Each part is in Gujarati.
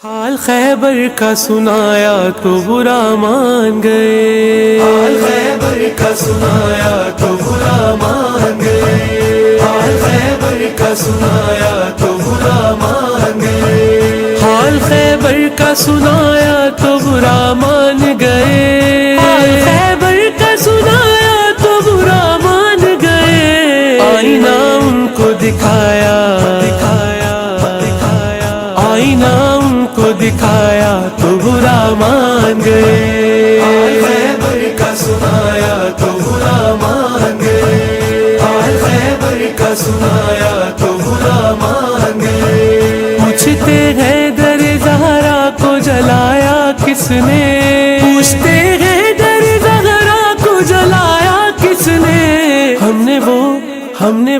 حال خیبر کا سنایا تو برا مان گئے، حال خیبر کا سنایا تو برا مان گئے، حال خیبر کا سنایا تو برا مان گئے، حال خیبر کا سنایا تو برا مان گئے، حال خیبر کا سنایا تو برا مان گئے، آئینہ ان کو دکھایا آئینہ ان کو دکھایا تو برا مان گئے، حال خیبر کا سنایا تو برا مان گئے، حال خیبر کا سنایا تو برا مان گئے، پوچھتے ہیں در زہرا کو جلایا کس نے، پوچھتے ہیں در زہرا کو جلایا کس نے، ہم نے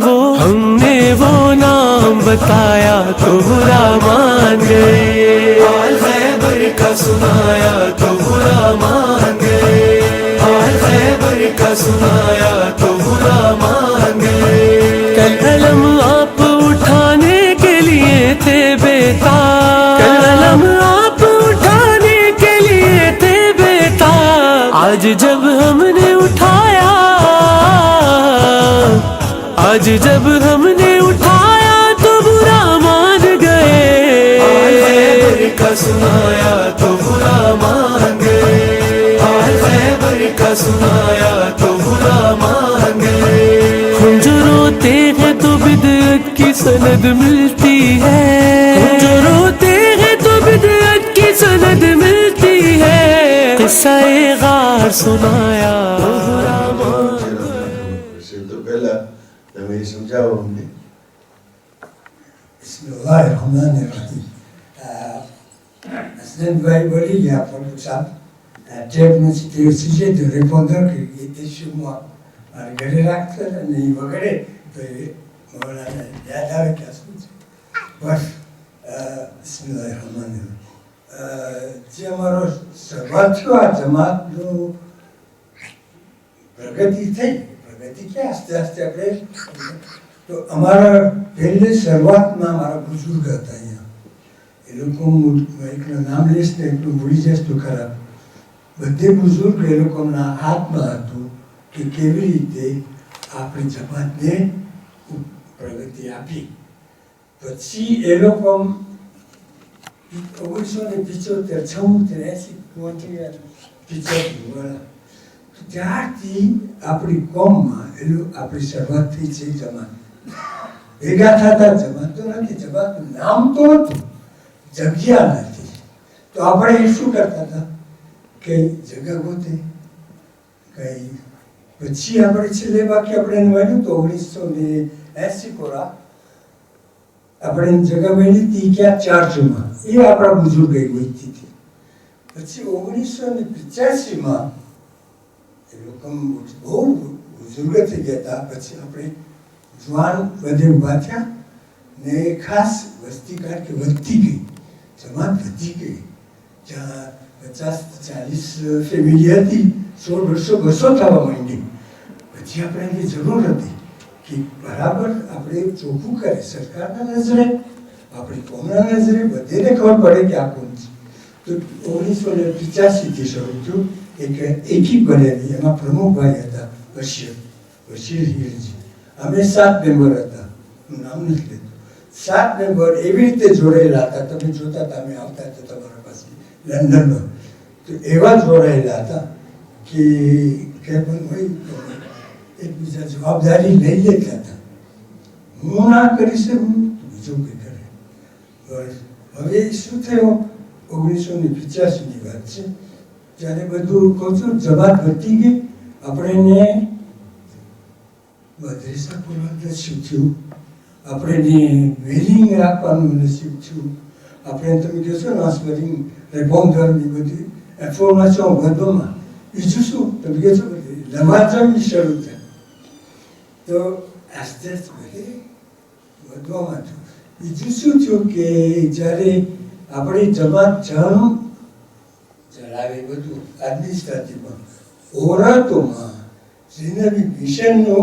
وہ نام بتایا تو برا مان گئے، حال خیبر کا سنایا تو برا مان گئے، حال خیبر کا سنایا تو برا مان گئے، کل علم آپ اٹھانے کے لیے تھے بیتاب، کل علم آپ اٹھانے کے لیے تھے بیتاب، آج جب ہم نے اٹھایا تو برا مان گئے، حال خیبر کا سنایا تو برا مان گئے، حال خیبر کا سنایا تو برا مان گئے، ہم جو روتے ہیں تو بدعت کی سند ملتی ہے، ہم جو روتے ہیں تو بدعت کی سند ملتی ہے، قصہ غار سنایا تو برا مان گئے۔ میری سمجھاؤ ہم نے بسم اللہ الرحمن الرحیم. President vai boli ya por ça. Tek nasıl sizce de répondeur qui était chez moi. Malgré l'acte, ne bagare de voilà ya da ke asut. Bas bismillahirrahmanirrahim. જે અમારો શરૂઆત થયો આ જમાતનું પ્રગતિ ક્યાં આસ્તે આસ્તે આપણે તો અમારા પહેલી શરૂઆતમાં મારા બુઝુર્ગ હતા અહીંયા એ લોકો એકનું નામ લઈશ ને એકનું ભૂલી જઈશ તો ખરાબ બધે બુઝુર્ગ એ લોકોના હાથમાં હતું કે કેવી રીતે આપણી જમાતને પ્રગતિ આપી પછી એ લોકો 1975 86 voilà. ત્યારથી આપણી કોમમાં આપણી શરૂઆત થઈ છે જમાત ભેગા થતા જમાત તો નથી જમાતનું નામ તો હતું જગ્યા નથી તો આપણે શું કરતા હતા કે જગા ગોતે કઈ પછી આપણે છેલ્લે બાકી આપણે મળ્યું તો 1980 કોરા આપણે જગા મળી હતી ક્યાં ચાર્જમાં એ આપણા બુઝુર્ગે ગોતી હતી પછી 1985માં બહુ બુઝુર્ગ થઈ ગયા હતા પછી આપણે જવાન બધે ઊભા થયા ને ખાસ વસ્તી કારણ કે વધતી ગઈ જમાત વધી ગઈ જ્યાં 50-40 ફેમિલી હતી 100-200 થવા માંડી પછી આપણે એની જરૂર હતી કે બરાબર આપણે ચોખ્ખું કરે સરકારના નજરે આપણી કોમના નજરે બધેને ખબર પડે કે આ કોણ છે તો 1985થી શરૂ થયું એક એકી બનેલી એમાં પ્રમુખભાઈ હતા બશીર હીરજી અમે 7 મેમ્બર હતા હું નામ નથી લેતો 7 મેમ્બર એવી રીતે જોડાયેલા હતા તમે જોતા હતા અમે આવતા હતા તમારા પાસે લંડનમાં તો એવા જોડાયેલા હતા કે પણ હોય એકબીજા જવાબદારી લઈ લેતા હતા હું ના કરી શકું બીજું કંઈ કરે હવે શું થયું 1985ની વાત છે જ્યારે બધું કહું છું જમાત વધતી ગઈ આપણે એને મદ્રેસા ખોલવાનું નસીબ થયું આપણે વેલિંગ રાખવાનું નસીબ થયું આપણે તમે કહેશો ને આસવરિંગ રેપોન્ડરની બધી ઇન્ફોર્મેશન વધવામાં બીજું શું તમે કહેશો બધી લવાજમ શરૂ થાય તો આસ્તે આસ્તે બધે વધવામાં થયું બીજું શું થયું કે જ્યારે આપણી જમાત ચલાવે બધું એડમિનિસ્ટ્રેટિવમાં ઓરતોમાં ઝીનબી મિશનનો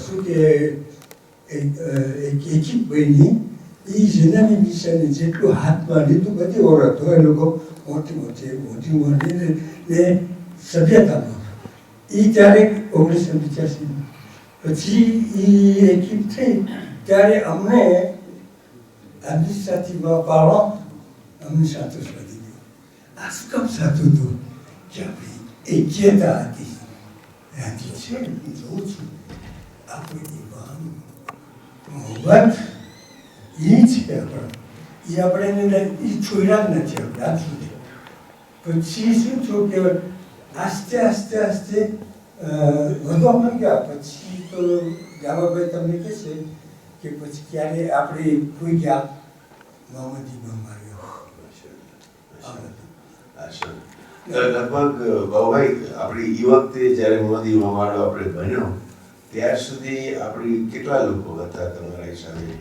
શું કે એક એકી બની એ જેનાની વિષયને જેટલું હાથમાં લીધું બધી ઓળખતો એ લોકો મોટી ને સભ્યતામાં એ ત્યારે 1985 પછી એ એકીપ થઈ ત્યારે અમને આદિશાથી પાડો અમને સંતોષ વધી ગયો. આ શું કામ સાચું હતું કે આપણી એક્યતા હતી ત્યાંથી છે હું જોઉં છું આપણી મોહબ્બત એ છે એ આપણે એ છોડ્યા જ નથી આપણે આજ સુધી. પછી શું થયું કે આસ્તે આસ્તે આસ્તે વધવા પણ ગયા. પછી તો ગાવાભાઈ તમને કહેશે કે પછી ક્યારે આપણે કોઈ ગયા મોહમ્મદીમાં માર્યો. લગભગ બાબુભાઈ આપણી એ વખતે જ્યારે મોદી મામાડો આપણે બન્યો ત્યાર સુધી આપણી કેટલા લોકો હતા તમારા હિસાબે?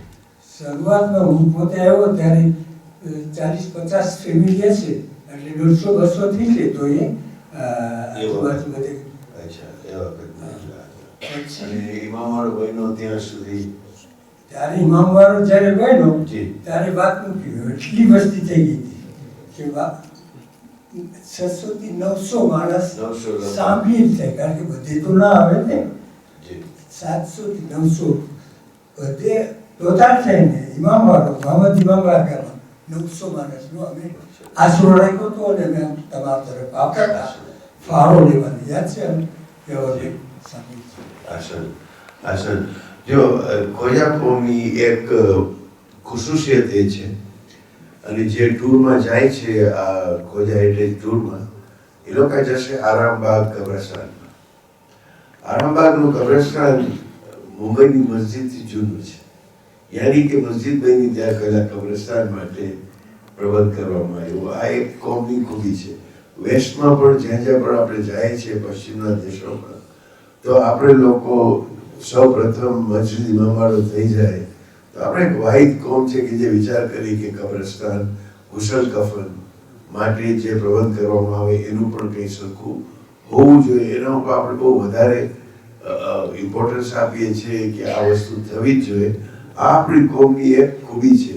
શરૂઆતમાં હું પોતે આવ્યો ત્યારે 40-50 ફેમિલી હશે એટલે 150-200 થઈ છે. તો એ આજુબાજુ બધે ઇમામવાળો બન્યો ત્યાં સુધી ત્યારે ઇમામવાળો જ્યારે બન્યો ત્યારે વાત મૂકી એટલી વસ્તી થઈ ગઈ હતી કે 600 થી 900 માણસ સાંભળી જ થાય કારણ કે બધે તો ના આવે ને 700 થી 900 બધે ટોટાલ થઈને ઇમામવાળો મોહમ્મદ ઇમામ રાખવામાં 900 માણસનો અમે આશરો રાખ્યો હતો અને મેં તમારા તરફ આપતા ફાળો લેવાની યાદ છે અમે આસન જો ખોજા કોમની એક ખુશૂસિયત એ છે અને જે ટૂરમાં જાય છે આ ખોજા હેરિટેજ ટૂરમાં એ લોકો જશે આરામબાગ કબ્રસ્તાનમાં. આરામબાગનું કબ્રસ્તાન મુંબઈની મસ્જિદથી જૂનું છે. યાની કે મસ્જિદ બની ત્યાં પહેલા કબ્રસ્તાન માટે પ્રબંધ કરવામાં આવ્યો. આ એક કોમની ખૂબી છે. વેસ્ટમાં પણ જ્યાં જ્યાં પણ આપણે જાય છીએ પશ્ચિમના દેશોમાં તો આપણે લોકો સૌ પ્રથમ મસ્જિદ ઇમામવાળો થઈ જાય તો આપણે એક વાહિદ કોમ છે કે જે વિચાર કરી કે કબ્રસ્તાન ગુસલ કફન માટે જે પ્રબંધ કરવામાં આવે એનું પણ કંઈ સરખું હોવું જોઈએ. એના ઉપર આપણે બહુ વધારે ઇમ્પોર્ટન્સ આપીએ છીએ કે આ વસ્તુ થવી જ જોઈએ. આ આપણી કોમની એક ખૂબી છે.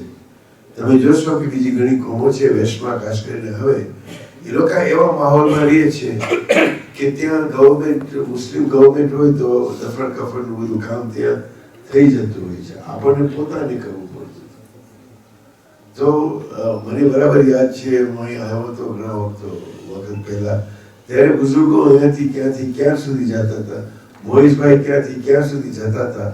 તમે જોશો કે બીજી ઘણી કોમો છે વેસ્ટમાં ખાસ કરીને હવે એ લોકો એવા માહોલમાં રહે છે કે ત્યાં ગવર્મેન્ટ મુસ્લિમ ગવર્મેન્ટ હોય તો દફન કફનનું બધું કામ ત્યાં થઈ જતું હોય છે. આપણને પોતાને કરવું પડતું. તો મને બરાબર યાદ છે હું અહીં આવ્યો હતો ઘણા વખત પહેલા ત્યારે બુઝુર્ગો અહીંયાથી ક્યાંથી ક્યાં સુધી જતા હતા. મોહિશભાઈ ક્યાંથી ક્યાં સુધી જતા હતા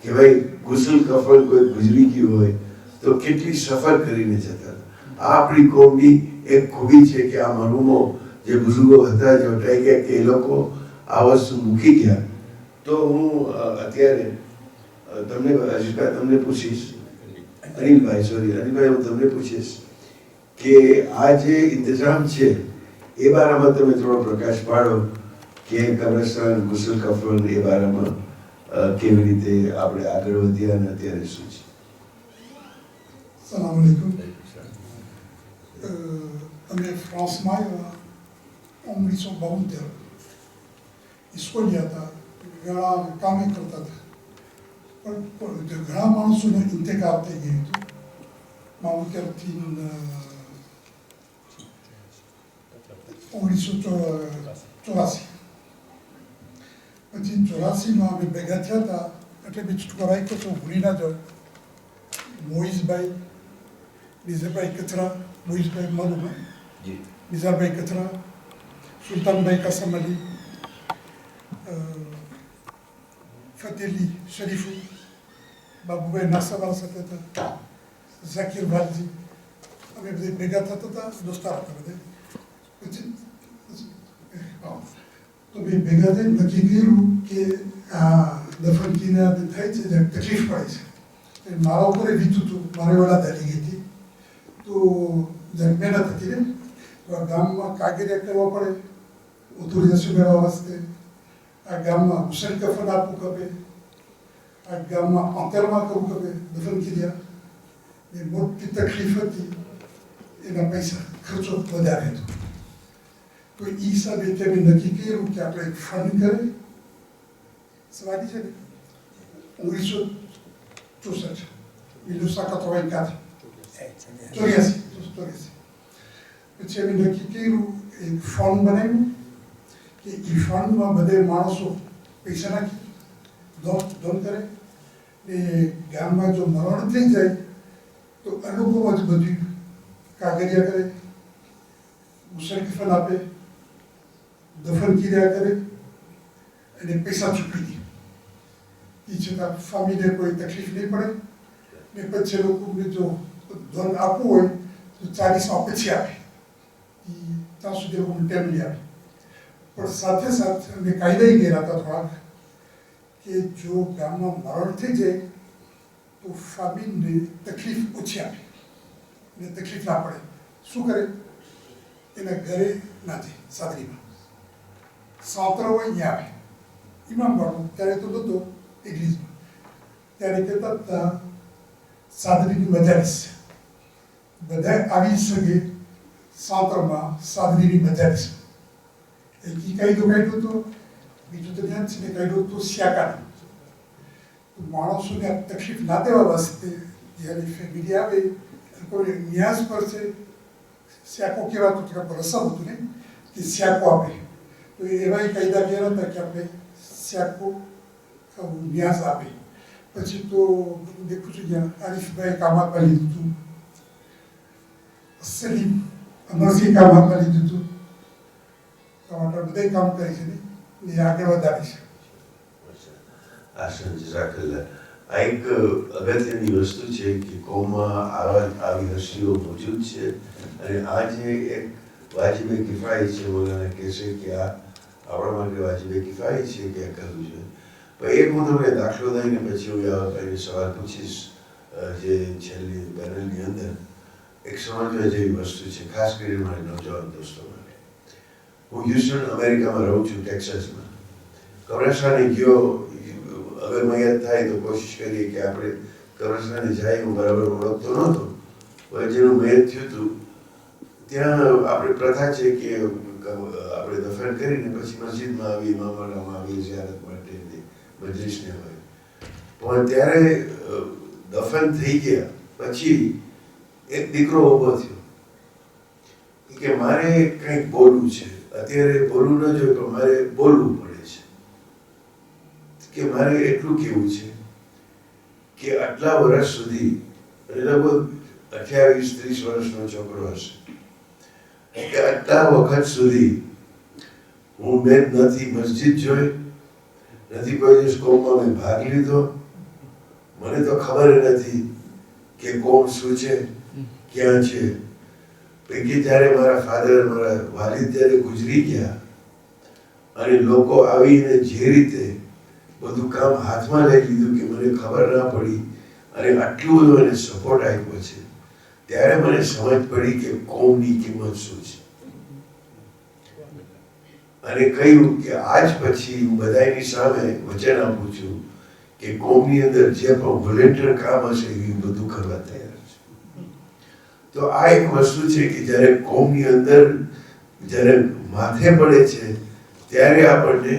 કે ભાઈ ગુસલ કફન કોઈ ગુજરી ગયું હોય તો કેટલી સફર કરીને જતા હતા. આ આપણી કોમની એક ખૂબી છે કે આ મરુમો જે બુઝુર્ગો હતા જે વટાઈ ગયા કે એ લોકો આ વસ્તુ મૂકી ગયા. તો હું અત્યારે તમને પૂછીશ અનિલભાઈ હું તમને પૂછીશ કે આ જે ઇંતજામ છે એ બારામાં તમે થોડો પ્રકાશ પાડો કે કબ્રસ્તાન ગુસલ કફન એ બારામાં કેવી રીતે આપણે આગળ વધ્યા અને અત્યારે શું છે? સલામ અલૈકુમ. અમે ફ્રાન્સમાં આવ્યા 1972 સ્કૂલ ગયા હતા. ઘણા કામે કરતા હતા પણ ઘણા માણસોને ઇન્તકાલ થઈ ગયું હતું. મારું ત્યારથી 1984 પછી 84માં અમે ભેગા થયા હતા એટલે બી છૂટકો રાખ્યો તો ભૂલી ના જાઓ. મોહિશભાઈ, નિઝારભાઈ કથરા, મોહિશભાઈ મરુમા, નિઝારભાઈ કથરા, સુલતાનભાઈ કાસમ અલી, ફતેલી શરીફુ, બાબુભાઈ નાસાવાળા સાથે હતા, ઝાકીર ભાલજી. અમે બધે ભેગા થતા હતા, દોસ્તાર હતા બધે. પછી તો ભાઈ ભેગા થઈને નક્કી કર્યું કે આ દફન કિનાર થાય છે જ્યાં તકલીફ પડે છે. મારા ઉપર વીતું હતું, મારે વડા દાડી ગઈ હતી તો મહેનત હતી ને તો આ ગામમાં કાગળિયા કરવા પડે ઓથોરિઝેશન મેળવવા વાસ્તે. આ ગામમાં હુસેન કફન આપવું ખપે, આ ગામમાં અંતરમાં કરવું ખપે દફન કિનાર. એ મોટી તકલીફ હતી, એના પૈસા ખર્ચો વધારે હતો. તો એ હિસાબે તમે નક્કી કર્યું કે આપણે એક ફંડ કરે સવારી છે ને 1964 1984. 84. પછી અમે નક્કી કર્યું એક ફંડ બનાવ્યું કે એ ફંડમાં બધે માણસો પૈસા નાખી દોન કરે ને ગામમાં જો મરણ થઈ જાય તો અનુભવ જ બધું કાગળિયા કરે, મુસલ કફન આપે, દફન ક્રિયા કરે અને પૈસા ચૂકવી દે. એ છતાં ફેમિલીને કોઈ તકલીફ નહીં પડે ને પછી લોકોને જો ધન આપવું હોય તો 40 પછી આપે. ત્યાં સુધી લોકોને ટેમ નહીં આપે. પણ સાથે સાથે અમે કાયદા કર્યા હતા થોડાક કે જો ગામમાં મરણ થઈ જાય તો ફેમિલીને તકલીફ ઓછી આપે ને તકલીફ ના પડે. શું કરે? એના ઘરે ના જાય, સાદરીમાં સાંતરો હોય અહીંયા આવે. ઇમામ બાળો ત્યારે તો નહોતો ઇંગ્લિશમાં, ત્યારે કહેતા હતા સાદરીની મજાલીસ, બધા આવી શકે સાંતરમાં સાદરીની મજાલીસ. એ કાયદો કાઢ્યો હતો. બીજું તો ધ્યાન છે ને કાઢ્યો હતો સ્યાકાનો. માણસોને તકલીફ ના દેવા વાસ્તે જ્યારે ફેમિલી આવે કોઈ ન્યાસ પર છે. સ્યાકો કહેવાતો રસમ હતું ને કે સ્યાકો આપે, તો એવા કાયદા કર્યા હતા કે આપણે સ્યાકો ન્યાસ આપે. પછી તો દેખું છું જ્યાં આરીફભાઈ કામ આપવા લીધું હતું, સલીમ અમરસિંહ કામ આપવા લીધું હતું. ટમાટર બધા કામ કરે છે ને એ આગળ વધારે છે. આસન જઝાકલ્લા. આ એક અગત્યની વસ્તુ છે કે કોમમાં આવી હસ્તીઓ મોજૂદ છે અને આ જે એક વાજિબે કિફાઈ છે, બોલાને કહેશે કે આ આપણા માટે વાજિબે કિફાઈ છે કે આ કરવું જોઈએ. પણ એક હું તમને દાખલો દઈને પછી હું આ સવાલ પૂછીશ. જે છેલ્લી પેનલની અંદર એક સમજવા જેવી વસ્તુ છે, ખાસ કરીને મારા નવજવાન દોસ્તો માટે. હું હ્યુસ્ટન અમેરિકામાં રહું છું, ટેક્સાસમાં. કબ્રસ્તાને ગયો, અગર મૈયાદ થાય તો કોશિશ કરીએ કે આપણે કબ્રસ્તાને જાય. હું બરાબર ઓળખતો નહોતો, પણ જેનું મૈયાદ થયું હતું ત્યાં આપણે પ્રથા છે કે આપણે દફન કરીને પછી મસ્જિદમાં આવી, મામલામાં આવી, ઝિયારત માટે મજલિસને હોય. પણ ત્યારે દફન થઈ ગયા પછી એક દીકરો ઊભો થયો કે મારે કંઈક બોલવું છે. અત્યારે બોલવું ન જોઈએ પણ મારે બોલવું પડે છે કે મારે એટલું કહેવું છે કે આટલા વર્ષ સુધી, લગભગ 28-30 વર્ષનો છોકરો હશે, કે આટલા વખત સુધી મેં નથી મસ્જિદ જોઈ, નથી કોઈ દિવસ કોમમાં મેં ભાગ લીધો. મને તો ખબર નથી કે કોમ શું છે, ક્યાં છે. પૈકી જ્યારે મારા ફાધર, મારા વાલિદ જ્યારે ગુજરી ગયા અને લોકો આવીને જે રીતે બધું કામ હાથમાં લઈ લીધું કે મને ખબર ના પડી અને આટલું બધું મને સપોર્ટ આપ્યો છે, ત્યારે મને સમજ પડી કે કોમની કિંમત શું છે. અને કહ્યું કે આજ પછી હું બધાની સામે વચન આપું છું કે કોમની અંદર જે પણ વોલેન્ટિયર કામ હશે એ બધું કરવા તૈયાર છે. તો આ એક વસ્તુ છે કે જ્યારે કોમની અંદર જ્યારે માથે પડે છે ત્યારે આપણને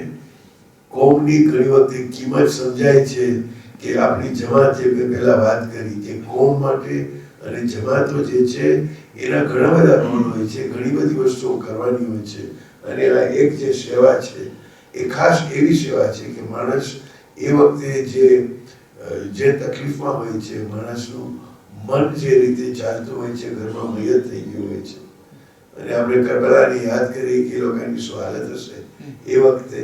કોમની ઘણી વખતે કિંમત સમજાય છે. કે આપણી જમાત, જે મેં પહેલા વાત કરી કે કોમ માટે અને જમાતો જે છે એના ઘણા બધા રોલ હોય છે, ઘણી બધી વસ્તુઓ કરવાની હોય છે. અને આ એક જે સેવા છે એ ખાસ એવી સેવા છે કે માણસ એ વખતે જે તકલીફમાં હોય છે, માણસનું મન જે રીતે ચાલતું હોય છે, ઘરમાં મૈયત થઈ ગયું હોય છે, અને આપણે કરબલાને યાદ કરીએ કે એ લોકોની શું હાલત હશે એ વખતે.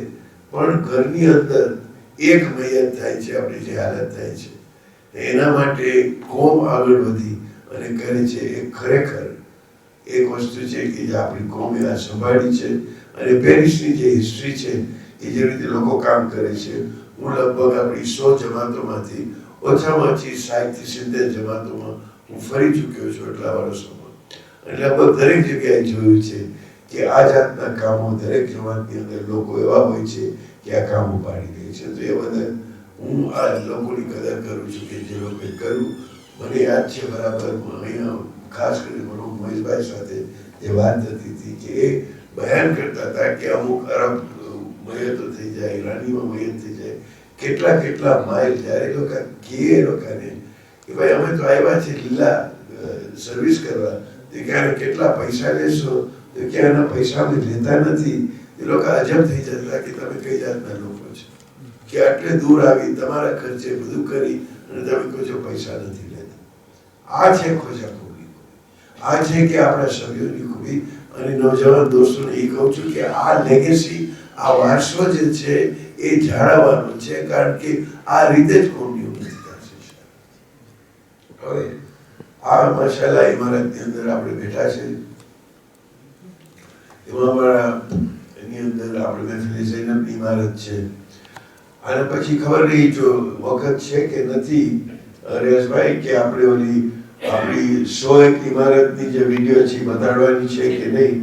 પણ ઘરની અંદર એક મૈયત થાય છે, આપણી જે હાલત થાય છે એના માટે કોમ આગળ વધી અને કરે છે. એ ખરેખર એક વસ્તુ છે કે જે આપણી કોમે આ સંભાળી છે. અને પેરિસની જે હિસ્ટ્રી છે એ જે રીતે લોકો કામ કરે છે, હું લગભગ આપણી 100 જમાતોમાંથી ઓછામાં ઓછી 60-70 જમાતોમાં હું ફરી ચૂક્યો છું એટલા વર્ષોમાં. અને લગભગ દરેક જગ્યાએ જોયું છે કે આ જાતના કામો દરેક જમાતની અંદર લોકો એવા હોય છે કે આ કામ ઉપાડી દે છે. તો એ બદલ હું આ લોકોની કદર કરું છું કે જે લોકોએ કર્યું. મને યાદ છે બરાબર, અહીંયા ખાસ કરીને મને મહેશભાઈ સાથે જે વાત થતી હતી કે એ બયાન કરતા હતા કે અમુક અરબ મયતો થઈ જાય, ઈરાનીમાં મયત થઈ જાય, કેટલા માઇલ જ્યારે લોકો કે લોકોને કે ભાઈ અમે તો આવ્યા છે લીલા સર્વિસ કરવા, તો ક્યારે કેટલા પૈસા લેશો, તો ક્યાં એના પૈસા અમે લેતા નથી. એ લોકો અજબ થઈ જતા કે તમે કઈ જાતના લોકો છો કે આટલે દૂર આવી તમારા ખર્ચે બધું કરી અને તમે કહો છો પૈસા નથી લેતા. આ છે ખોજા ખૂબી, આ છે કે આપણા સભ્યોની ખૂબી. અને નવજવાન દોસ્તોને એ કહું છું કે આ લેગેસી, આ વારસો જે છે એ જાળવવાનો છે, કારણ કે આ રીતે જ કોમની ઉન્નતિ થશે. હવે આ માશાલ્લાહ ઇમારતની અંદર આપણે બેઠા છે, એમાં અમારા એની અંદર આપણે મહેફિલ ઝૈનબની ઇમારત છે. અને પછી ખબર નહીં જો વખત છે કે નથી રેશભાઈ કે આપણે ઓલી આપણી 101 ઇમારતની જે વિડીયો છે બતાડવાની છે કે નહીં?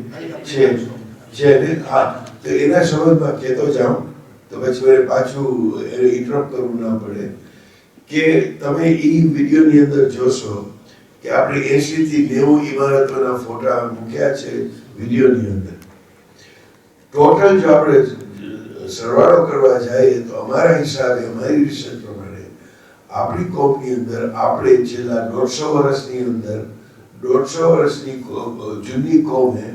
છે ને? હા, તો એના સંબંધમાં કહેતો જાઉં તો પછી મારે પાછું ઇન્ટરપ્ટ કરવું ના પડે કે તમે એ વિડીયોની અંદર જોશો કે આપણે 80 થી 90 ઇમારતોના ફોટા મૂક્યા છે વિડીયોની અંદર. ટોટલ જો આપણે સરવાળો કરવા જઈએ તો અમારા હિસાબે, અમારી રિસર્ચ પ્રમાણે આપણી કોમની અંદર આપણે છેલ્લા 150 વર્ષની અંદર 150 વર્ષની જૂની કોમે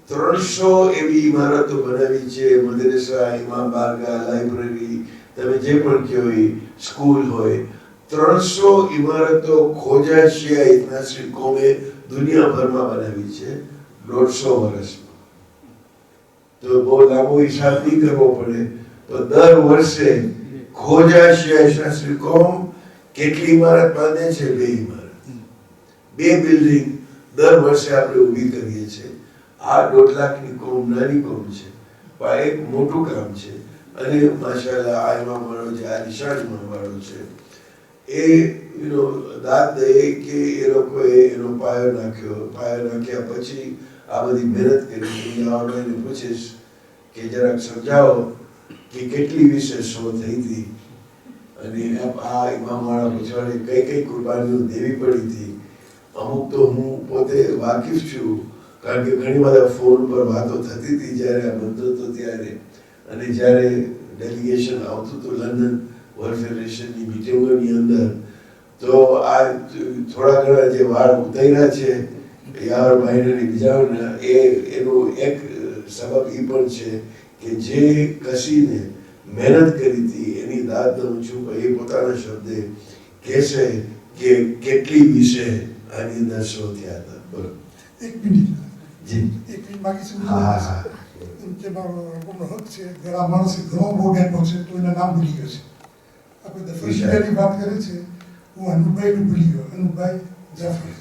300 એવી ઇમારતો બનાવી છે. મદરસા, ઇમામ બારગાહ, લાઇબ્રેરી, તમે જે પણ કહો એ સ્કૂલ હોય, 300 ઇમારતો ખોજા શિયા ઇતિહાસિક કોમે દુનિયાભરમાં બનાવી છે 150 વર્ષમાં. તો બહુ લાંબો હિસાબ નહીં કરવો પડે તો દર વર્ષે ખોજા શિયા ઇતિહાસિક કોમ કેટલી ઇમારત બાંધે છે? 2 ઇમારત, 2 બિલ્ડિંગ દર વર્ષે આપણે ઊભી કરીએ છીએ. આ 1.5 લાખની કોમ નાની કોમ છે, પણ એક મોટું કામ છે. અને માશાલ્લાહ આ ઇમામ વાળો જે આ નિશાન ઇમામ વાળો છે એ દાદ દે કે એ લોકોએ એનો પાયો નાખ્યા પછી આ બધી મહેનત કરી. આવડવાને પૂછીશ કે જરાક સમજાવો કે કેટલી વિશે શો થઈ હતી અને આ ઇમામ વાળા પછવાડે કઈ કઈ કુરબાનીઓ દેવી પડી હતી. અમુક તો હું પોતે વાકેફ છું, કારણ કે ઘણી બધા ફોન પર વાતો થતી હતી જ્યારે આ બનતો હતો ત્યારે, અને જ્યારે ડેલિગેશન આવતું હતું લંડન વર્લ્ડ ફેડરેશનની મિટિંગોની અંદર, તો આ થોડા ઘણા જે વાળ ઉતાર્યા છે યાવરભાઈને અને બીજાઓના, એનું એક સબબ એ પણ છે કે જે કસીને મહેનત કરી હતી એની દાદ દઉં છું. એ પોતાના શબ્દે કહેશે કે કેટલી વિશે આની અંદર શો થયા હતા. બોલો. એક મિનિટ જી. એક મિનિટ બાકી છે. હા હા. કે મારો હક છે, ઘણા માણસે ઘણો ભોગ આપ્યો છે તો એના નામ ભૂલી ગયો છે. આપણે દફનની વાત કરે છે, હું અનુભાઈનું ભૂલી ગયો. અનુભાઈ જાફર.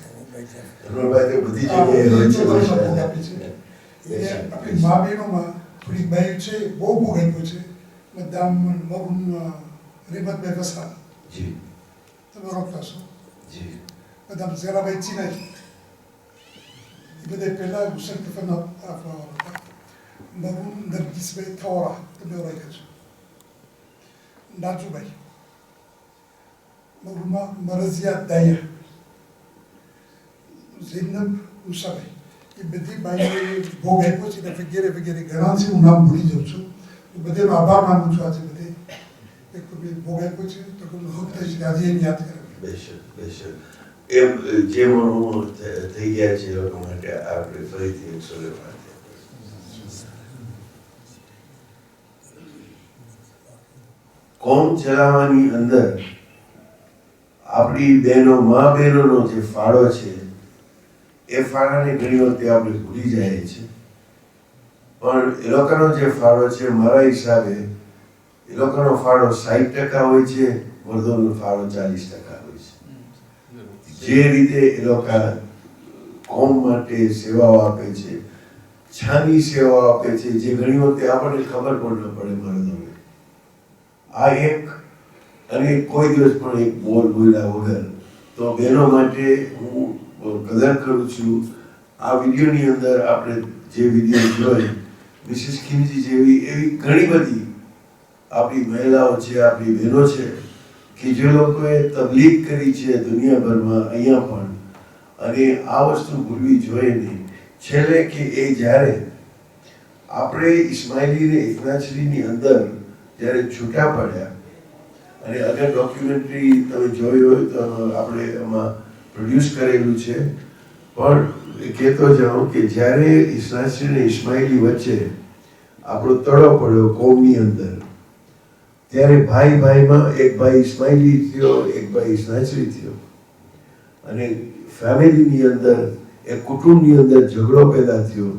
અનુભાઈ તો બધી જગ્યાએ હોય છે. આપણી મા બહેનોમાં થોડી બાઈ છે, બહુ ભોગ આપ્યો છે. બધા મગુન રેમતભાઈ વસા. જી. તમે રોકતા છો. જી. બધા ઝેરાભાઈ ચીનાઈ, એ બધા પહેલા હુસેન તફન મગુન નરગીસભાઈ થવારા, તમે ઓળખ્યા છો. નાજુભાઈ મગુમાં મરઝિયા દાયા, ઝૈનબ મુસાભાઈ, એ બધી બાઈઓએ ભોગ આપ્યો છે. વગેરે વગેરે ઘણા છે, હું નામ ભૂલી જાઉં છું. બધેનો આભાર માનું છું. આજે બધે એક ભોગ આપ્યો છે તો હક થાય છે કે આજે એને યાદ કરે. બેશક એમ જે મણો થઈ ગયા છે એ લોકો માટે આપણે ફરીથી 105. કોમ ચલાવવાની અંદર આપણી બહેનો, મા બહેનોનો જે ફાળો છે એ ફાળાને ઘણી વખતે આપણે ભૂલી જાય છે. પણ એ લોકોનો જે ફાળો છે મારા હિસાબે એ લોકોનો ફાળો 60% હોય છે, મર્દોનો ફાળો 40% હોય છે. જે રીતે એ લોકો કોમ માટે સેવાઓ આપે છે, છાની સેવાઓ આપે છે, જે ઘણી વખતે આપણને ખબર પણ ન પડે મર્દોને. આ એક અને કોઈ દિવસ પણ એક બોલ બોલ્યા વગર તો બહેનો માટે હું કદર કરું છું. આ વિડીયોની અંદર આપણે જે વિડીયો જોઈ, મિસિસ ખીમજી જેવી એવી ઘણી બધી આપણી મહિલાઓ છે, આપણી બહેનો છે કે જે લોકોએ તબલીગ કરી છે દુનિયાભરમાં, અહીંયા પણ. અને આ વસ્તુ ભૂલવી જોઈએ નહીં. છેલ્લે કે એ જ્યારે આપણે ઇસ્માઇલી ને ઇથનાચરીની અંદર જ્યારે છૂટા પડ્યા અને અગર ડોક્યુમેન્ટરી તમે જોઈ હોય તો આપણે એમાં પ્રોડ્યુસ કરેલું છે. પણ એ કહેતો જાઉં કે જ્યારે ઇસ્લાસી અને ઇસ્માઇલી વચ્ચે આપણો તડો પડ્યો કોમની અંદર, ત્યારે ભાઈ ભાઈમાં એક ભાઈ ઇસ્માઇલી થયો, એક ભાઈ ઇસ્લાસી થયો, અને ફેમિલીની અંદર એક કુટુંબની અંદર ઝઘડો પેદા થયો.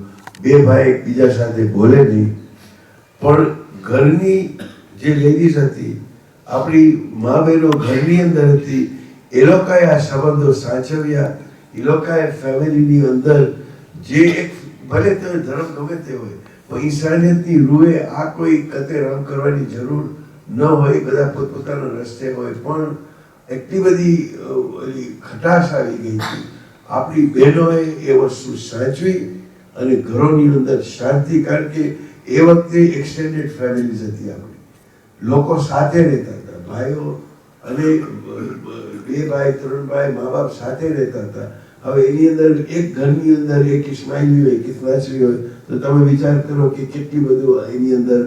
બે ભાઈ એકબીજા સાથે બોલે નહીં, પણ ઘરની જે લેડીઝ હતી, આપણી મા બહેનો ઘરની અંદર હતી, એ લોકોએ આ સંબંધો સાચવ્યા. એ લોકોએ ફેમિલીની અંદર જે એક ભલે તે ધર્મ ગમે તે હોય, પણ ઇન્સાનિયતની રૂએ આ કોઈ કતે રંગ કરવાની જરૂર ન હોય, બધા પોતપોતાના રસ્તે હોય. પણ એટલી બધી ખટાશ આવી ગઈ હતી. આપણી બહેનોએ એ વસ્તુ સાચવી અને ઘરોની અંદર શાંતિ, કારણ કે એ વખતે એક્સટેન્ડેડ ફેમિલીઝ હતી. આપણી લોકો સાથે રહેતા હતા, ભાઈઓ અને 2 ભાઈ 3 ભાઈ મા બાપ સાથે રહેતા હતા. હવે એની અંદર એક ઘરની અંદર એક ઇસ્માઇલી હોય, એક ઇસ્લાસી હોય, તો તમે વિચાર કરો કે કેટલી બધું એની અંદર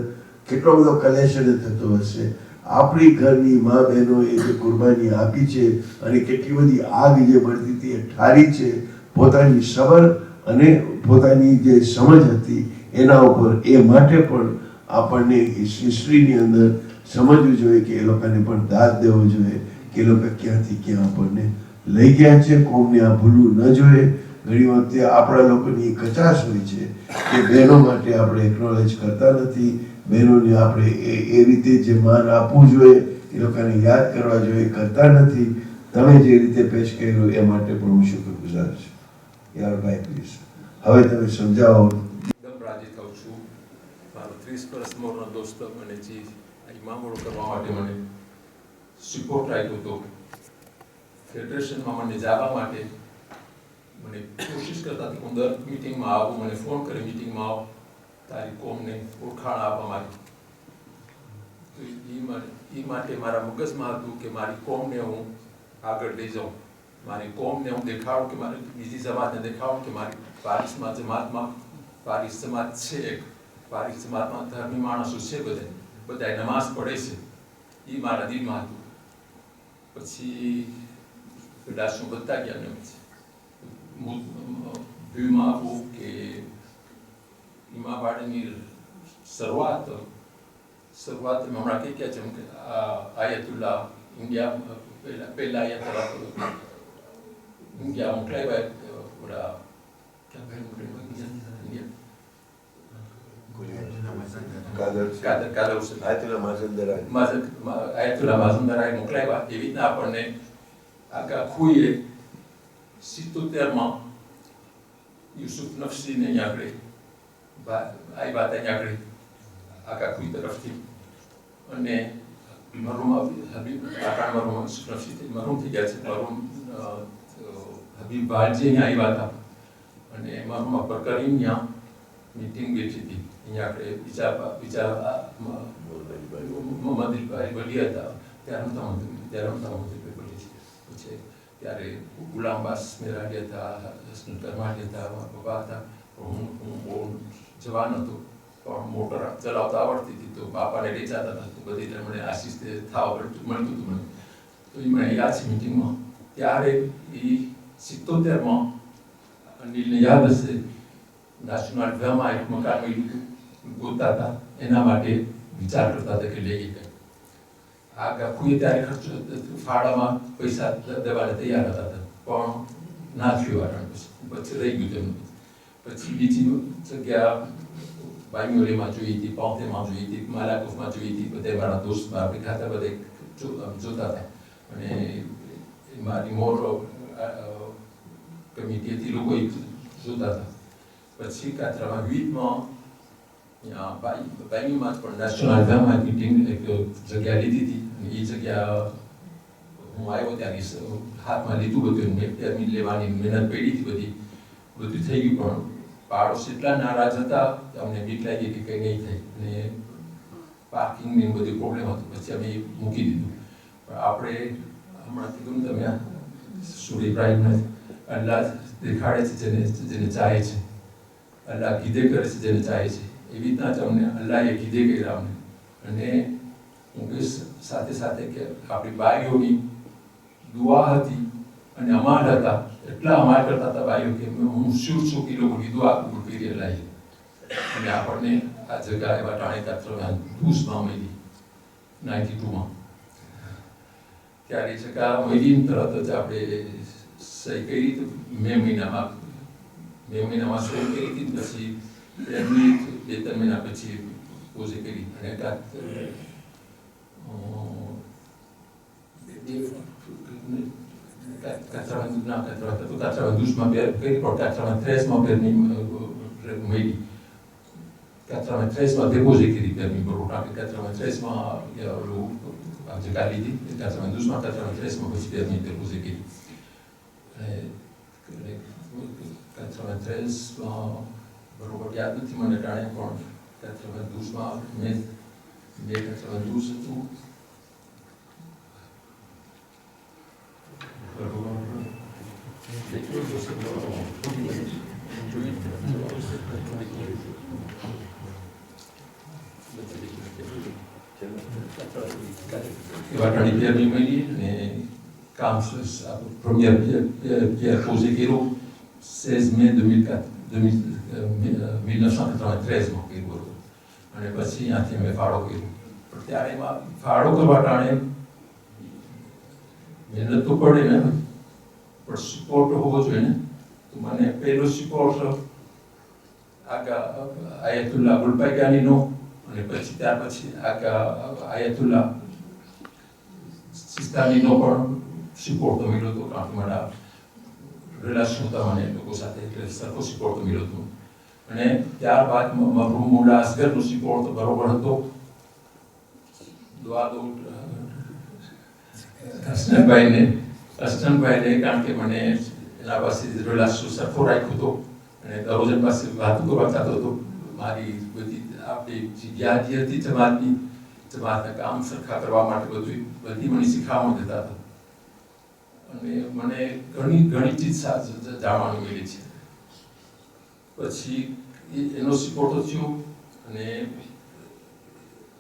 કેટલો બધો કલેશન થતો હશે. આપણી ઘરની મા બહેનોએ જે કુરબાની આપી છે અને કેટલી બધી આગ જે બળતી હતી એ ઠારી છે, પોતાની સબર અને પોતાની જે સમજ હતી એના ઉપર. એ માટે પણ આપણને હિસ્ટ્રીની અંદર સમજવું જોઈએ કે એ લોકોને પણ દાદ દેવો જોઈએ કે એ લોકો ક્યાંથી ક્યાં આપણને લઈ ગયા છે. કોમને આ ભૂલવું ન જોઈએ. ઘણી વખતે આપણા લોકોની કચાશ હોય છે કે બહેનો માટે આપણે એકનોલેજ કરતા નથી, બહેનોને આપણે એ રીતે જે માન આપવું જોઈએ, એ લોકોને યાદ કરવા જોઈએ, કરતા નથી. તમે જે રીતે પેશ કર્યું એ માટે પણ હું શુક્રગુજાર છું. યારભાઈ પ્લીઝ હવે તમે સમજાવો. એકદમ રાજી થાઉં છું. મારો 30 વર્ષ મોરનો દોસ્ત મને જે ઇમામોડો કરવા માટે મને સપોર્ટ આપ્યો હતો. ફેડરેશનમાં મને જવા માટે મને કોશિશ કરતા હતી હું દર મિટિંગમાં આવું, મને ફોન કરે મિટિંગમાં આવો, તારી કોમને ઓળખાણ આપવા માટે. તો એ માટે મારા મગજમાં હતું કે મારી કોમને હું આગળ લઈ જાઉં, મારી કોમને હું દેખાડું, કે મારી બીજી જમાતને દેખાડું કે મારી પારિસમાં જમાતમાં પારિસ જમાત છે, એક પારિસ જમાતમાં ધર્મી માણસો છે, બધા નમાઝ પડે છે. એ મારા દિલમાં હતું. પછી પેલા વધતા ગયા ને વ્યૂમાં આવું કે ઇમામબાડીની શરૂઆત હમણાં કઈ ક્યાં છે કે આયતુલ્લા ઇન્ડિયા પહેલા અહીંયા તરફ ઇન્ડિયા મોકલાવ્યા ઓલા ક્યાં ભાઈ આયતુલ્લા માઝુંદરાએ મોકલાવ્યા. એવી રીતના આપણને આગા ખુઈએ 77માં યુસુફ નફસીને અહીંયા આગળ આ વાત અહીંયા આગળ આગા ખુઈ તરફથી, અને મરહુમ હબીબ આકાણ મરહુમ યુસુફ નફસી મરહુમ થઈ ગયા છે. મરહુમ હબીબ બાલજી અહીંયા આવ્યા હતા, અને મરહુમ અકબર કરીમ ત્યાં મીટિંગ બેઠી હતી. અહીંયા આગળ બીજા મોહમ્મદભાઈ વલી હતા, ત્યારે પછી ત્યારે ગુલામ બાસ મેરાડી હતા, હસન કરમાડી હતા, પપ્પા હતા. હું બહુ જવાન હતો, પણ મોટર ચલાવતા આવડતી હતી, તો બાપાને લઈ જતા હતા. તો બધી મને આશીષ થવા મળતું હતું મને. તો એ મને યાદ છે મિટિંગમાં. ત્યારે એ 77માં અનિલને યાદ હશે, નેશનલ વેમાં એક મકાન મળ્યું ગોતતા હતા, એના માટે વિચાર કરતા હતા કે લઈ ગયા. આ કોઈ ત્યારે ખર્ચો ફાળામાં પૈસા દેવાને તૈયાર હતા, પણ ના થયું. પછી રહી ગયું તેમનું. પછી બીજી જગ્યા બાંગ્લોરીમાં જોઈ હતી, પાઉથેમાં જોઈ હતી, માલાકોફમાં જોઈ હતી. બધે મારા દોસ્ત આપણી ખાતા બધે જોતા હતા, અને મારી મોર કમિટી હતી, લોકો જોતા હતા. પછી કાતરામાં 20માં બાંગ્લોરમાં પણ નેશનલ વેમાં મીટિંગ એક જગ્યા લીધી હતી. એ જગ્યા હું આવ્યો ત્યારે હાથમાં લીધું બધું, લેવાની મહેનત પડી હતી, બધું થઈ ગયું. પણ પાડોશ એટલા નારાજ હતા, અમને બીક લાગી કે કંઈ નહીં થાય, અને પાર્કિંગની બધી પ્રોબ્લેમ હતું. પછી અમે મૂકી દીધું. પણ આપણે હમણાં કીધું ને તમે સુર ઇબ્રાહિમને અલ્લાહ દેખાડે છે જેને ચાહે છે, અલ્લાહ કીધે કરે છે જેને ચાહે છે. એવી રીતના જ અમને અલ્લાહે કીધે કર્યા અમને. અને હું કહીશ સાથે સાથે કે આપણી બાઈઓની દુઆ હતી અને અમાર હતા, એટલા અમાર કરતા હતા બાઈઓ કે હું શું કે લોકોની દુઆ કબૂલ કરી લાવી અને આપણને આ જગ્યાએ વાટાણે 92માં મળી 92માં ત્યારે જગ્યા મળી તરત જ આપણે સહી કરી મે મહિનામાં સહી કરી હતી. પછી એમની 2-3 મહિના પછી પોઝે કરી અને 92માં કરી પણ 93માં મળી 93માં déposé કરી permis બરોબર. આપણે 93માં જગ્યા લીધી 92માં 93માં પછી permis déposé કરી અને 93માં બરોબર યાદ નથી મને ટાણે પણ 92માં મેં 92 હતું વાટાણી permis મળી અને કામ première pierre posée કર્યું 16 mai 1993માં કર્યું અને પછી ત્યાંથી અમે ફાળો કર્યો. પણ ત્યારે એમાં ફાળો કરવા ટાણે મહેનત તો પડે ને, પણ સપોર્ટ હોવો જોઈએ ને. તો મને પહેલો સપોર્ટ આગા આયતુલ્લા ગુલપાઈગાનીનો અને પછી ત્યાર પછી આગા આયતુલ્લા સિસ્તાનીનો પણ સપોર્ટ તો મળ્યો હતો, કારણ કે મારા રિલેશન હતા મને લોકો સાથે, એટલે સરખો સપોર્ટ તો મળ્યો હતો. અને ત્યારબાદ મરહૂમ મુલ્લા અસગરનો સપોર્ટ તો બરોબર હતો. દુઆ દો હસનભાઈને કારણ કે મને એના પાસે રિલેશન સરખો રાખ્યો હતો અને દરરોજ પાસે વાતો કરવા થતો હતો. મારી બધી આપણી યાદી હતી જમાતના કામ સરખા કરવા માટે બધી મને શીખામણ દેતા હતા અને મને ઘણી ચીજ જાણવાની મળી છે. પછી એનો સપોર્ટ થયો અને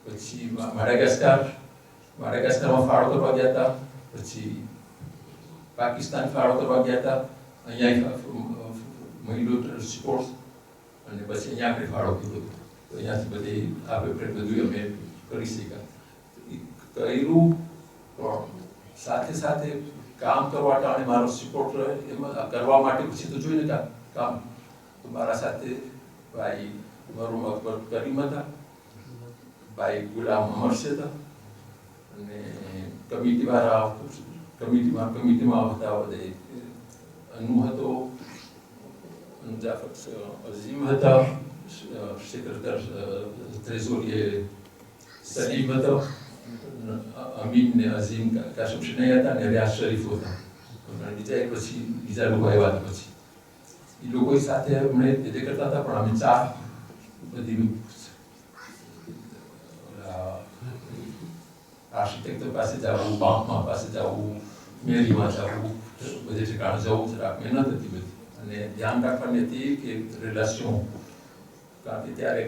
પછી માડાગાસ્કરમાં ફાળો કરવા ગયા હતા. પછી પાકિસ્તાન ફાળો કરવા ગયા હતા, અહીંયા મળ્યો સપોર્ટ અને પછી અહીંયા આપણે ફાળો કર્યો હતો. તો અહીંયાથી બધી આપણે બધું અમે કરી શક્યા કર્યું. પણ સાથે સાથે કામ કરવા ટાણે મારો સપોર્ટ એમાં કરવા માટે પછી તો જોઈને કામ તો મારા સાથે ભાઈ મરહૂમ અકબર કરીમ હતા, ભાઈ ગુલામ અમરશેદ હતા અને કમિટીમાં આવતા બધે અનુ હતો, જાફર અઝીમ હતા, સેક્રેટર ટ્રેઝોરીએ સલીમ હતો, અમીન ને અઝીમ કાશમ શનૈ હતા અને રિયાઝ શરીફ હતા. બીજા લોકો આવ્યા હતા. પછી એ લોકો સાથે અમને તે કરતા હતા, પણ અમે ચાર બધી આર્કિટેક્ટર પાસે જવું, બાંકમાં પાસે જવું, મેરીમાં જવું, બધે ઠેકાણે જવું જરાક મહેનત હતી બધી. અને ધ્યાન રાખવાની હતી કે રિલેશન, કારણ કે ત્યારે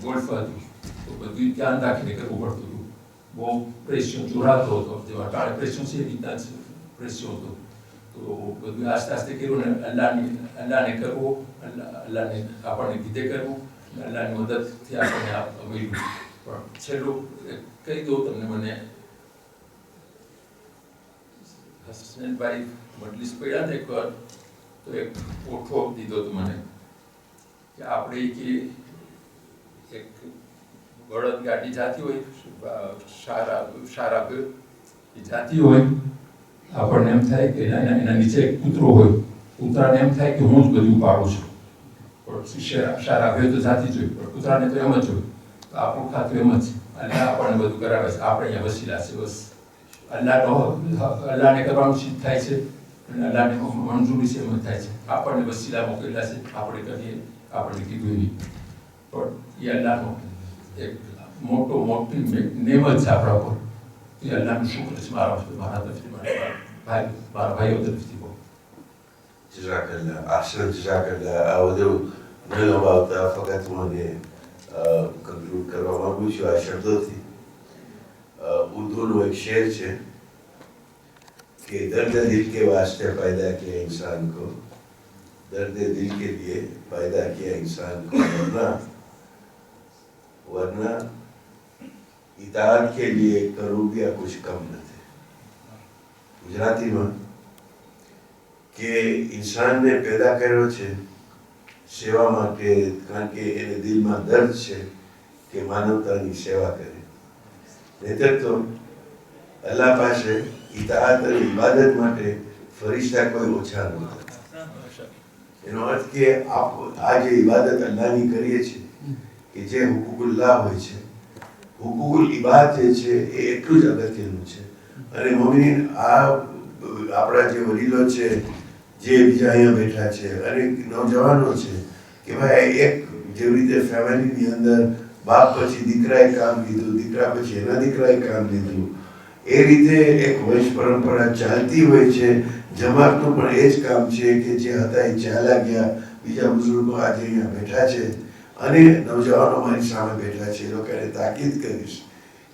ગોલ્ફ હતું તો બધું ધ્યાન રાખીને કરવું પડતું હતું. બહુ પ્રેશર જોડાતો હતો, જેવા ટાણે પ્રેશર છે એ રીતના જ પ્રેશર હતો. તો બધું આસ્તે આસ્તે કર્યું ને અલ્લાહને કરવું, અલ્લાહને આપણને કીધે કરવું અને અલ્લાહની મદદથી આપણને મળ્યું. પણ છેલ્લું કહી દઉં તમને, મને હસનભાઈ મજલિસ પડ્યા હતા એકવાર, તો એક ઓઠો દીધો હતો મને કે આપણે કે એક બળદ ગાડી જાતી હોય, સારા એ જાતી હોય, આપણને એમ થાય કે એના નીચે એક કૂતરો હોય, કૂતરાને એમ થાય કે હું જ બધું પાડું છું. પણ સારા ભેદ તો જાતી જ હોય, પણ કૂતરાને તો એમ જ હોય. તો આપણું ખાતું એમ જ અલ્લાહ આપણને બધું કરાવે છે, આપણે અહીંયા વસીલા છે બસ. અલ્લાહને કરવાનું સિદ્ધ થાય છે અને અલ્લાહને મંજૂરી છે એમ જ થાય છે. આપણને વસીલા મોકલેલા છે, આપણે કરીએ, આપણને કીધું એવી. પણ એ અલ્લાહનો એક મોટી નેમ જ છે આપણા પર. એ અલ્લાહનું શુક્ર છે મારા તરફથી, મારા ભાઈઓ તરફથી બહુ. જઝાકલ્લાહ, આહસન જઝાકલ્લાહ. આ બધું ન લંબાવતા ફક્ત મને કન્ક્લુડ કરવા માંગુ છું આ શબ્દોથી ઉર્દૂનો એક શેર છે કે દર્દ દિલ के वास्ते पैदा किया इंसान को, दर्द दिल के लिए पैदा किया इंसान को, वरना इताअत के लिए करूँ भी कुछ कम न थे। ગુજરાતીમાં કે ઇન્સાનને પેદા કર્યો છે સેવા માટે, કારણ કે એને દિલમાં દર્દ છે કે માનવતાની સેવા કરે, નહીંતર તો અલ્લાહ પાસે ઇતાઅત અને ઇબાદત માટે ફરિશ્તા કોઈ ઓછા નહોતા। એનો અર્થ કે આ જે ઇબાદત અલ્લાહની કરીએ છીએ કે જે હુકુકુલ્લાહ હોય છે, હુકુકુલ ઇબાદ જે છે એ એટલું જ અગત્યનું છે। અને મોમિન આ આપણા જે વડીલો છે, જે બીજા અહીંયા બેઠા છે અને નવજવાનો છે કે ભાઈ એક જેવી રીતે ફેમિલીની અંદર બાપ પછી દીકરાએ કામ લીધું, દીકરા પછી એના દીકરાએ કામ લીધું, એ રીતે એક વંશ પરંપરા ચાલતી હોય છે। જમાતનું પણ એ જ કામ છે કે જે હતા એ ચાલ્યા ગયા। બીજા બુઝુર્ગો આજે અહીંયા બેઠા છે અને નવજવાનો મારી સામે બેઠા છે, એ લોકોને તાકીદ કરીશ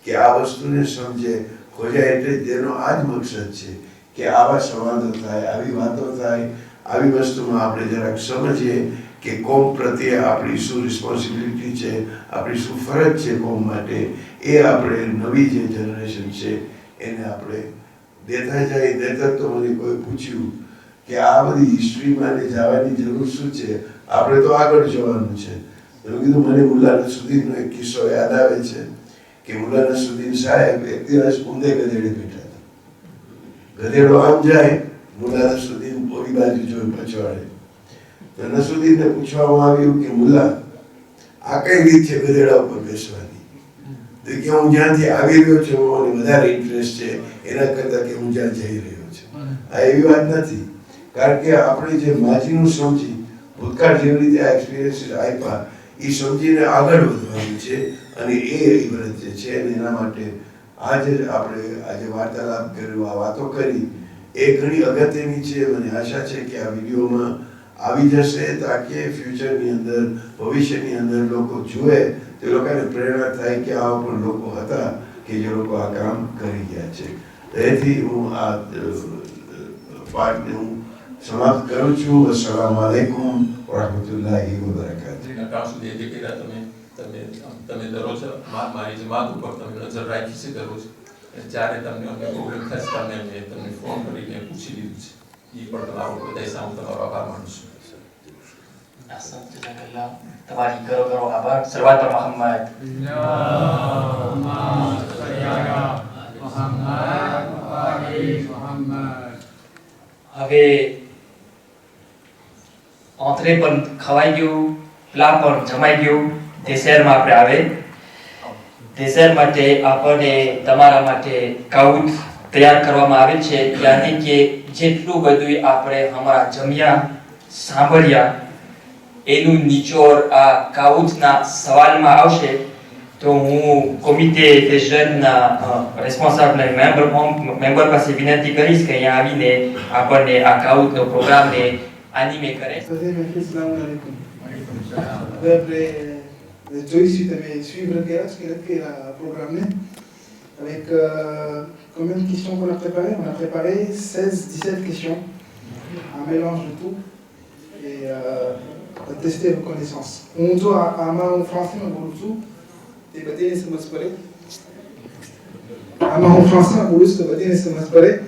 કે આ વસ્તુને સમજે। ખોજા એટલે તેનો આ જ મકસદ છે કે આવા સંવાદો થાય, આવી વાતો થાય, આવી વસ્તુમાં આપણે જરાક સમજીએ કે કોમ પ્રત્યે આપણી શું રિસ્પોન્સિબિલિટી છે, આપણી શું ફરજ છે કોમ માટે, એ આપણે નવી જે જનરેશન છે એને આપણે દેતા જાય। દેતા તો મને કોઈ પૂછ્યું કે આ બધી હિસ્ટ્રીમાં જવાની જરૂર શું છે, આપણે તો આગળ જવાનું છે। તો મેં કીધું મને મુલ્લા નસરુદ્દીનનો એક કિસ્સો યાદ આવે છે કે મુલ્લા નસરુદ્દીન સાહેબ એક દિવસ ઊંધે ગધેડે બેઠા હતા। ગધેડો આમ જાય, મુલ્લા નસરુદ્દીન ઓલી બાજુ જોઈ પછવાડે। તો નસરુદ્દીનને પૂછવામાં આવ્યું કે મુલ્લા આ કઈ રીત છે ગધેડા ઉપર બેસવાની? તો કે હું જ્યાંથી આવી રહ્યો છું મને વધારે ઇન્ટરેસ્ટ છે એના કરતાં કે હું જ્યાં જઈ રહ્યો છું। આ એવી વાત નથી, કારણ કે આપણે જે માજીનું સમજી ભૂતકાળ જેવી રીતે આ એક્સપિરિયન્સીસ આપ્યા એ સમજીને આગળ વધવાનું છે અને એ ઇબરત જે છે અને એના માટે આજે આપણે આજે વાર્તાલાપ કર્યો, આ વાતો કરી એ ઘણી અગત્યની છે। મને આશા છે કે આ વિડીયોમાં આવી જશે તાકે ફ્યુચરની અંદર, ભવિષ્યની અંદર લોકો જુએ તો લોકોને પ્રેરણા થાય કે આવા પણ લોકો હતા કે જે લોકો આ કામ કરી ગયા છે। તેથી હું આ પાઠને હું સમાપ્ત કરું છું। અસ્સલામુ અલૈકુમ વરહમતુલ્લાહિ વબરકાતુહ। ત્યાં સુધી જે કીધા તમે દરરોજ મારી જમાત ઉપર તમે નજર રાખી છે દરરોજ, જ્યારે તમને અમને પ્રોબ્લેમ થશે તમને ફોન કરીને પૂછી લીધું છે, એ પણ તમારો બધા સામે તમારો આભાર માનું છું। તમારી કરો કરો આભાર। સલવાત પર મોહમ્મદ। હવે ઓંતરે પણ ખવાઈ ગયું, પ્લા પણ જમાઈ ગયું, ડેસેરમાં આપણે આવે। ડેસેર માટે આપણને તમારા માટે કાઉટ તૈયાર કરવામાં આવે છે, યાની કે જેટલું બધું આપણે અમારા જમ્યા સાંભળ્યા એનું નિચોડ આ કાઉટના સવાલમાં આવશે। તો હું કોમિટે des jeunes responsable મેમ્બર પાસે વિનંતી કરીશ કે અહીંયા આવીને આપણને આ કાઉટનો પ્રોગ્રામને animé કરે। Joyce, tu t'avais suivre le gars, ce qu'elle a fait le programme avec combien de questions qu'on a préparées? On a préparé 16-17 questions, un mélange de tout, et on a testé vos connaissances. On doit à main en français, on va tout débattre les semaines. À main en français, on va débattre les semaines.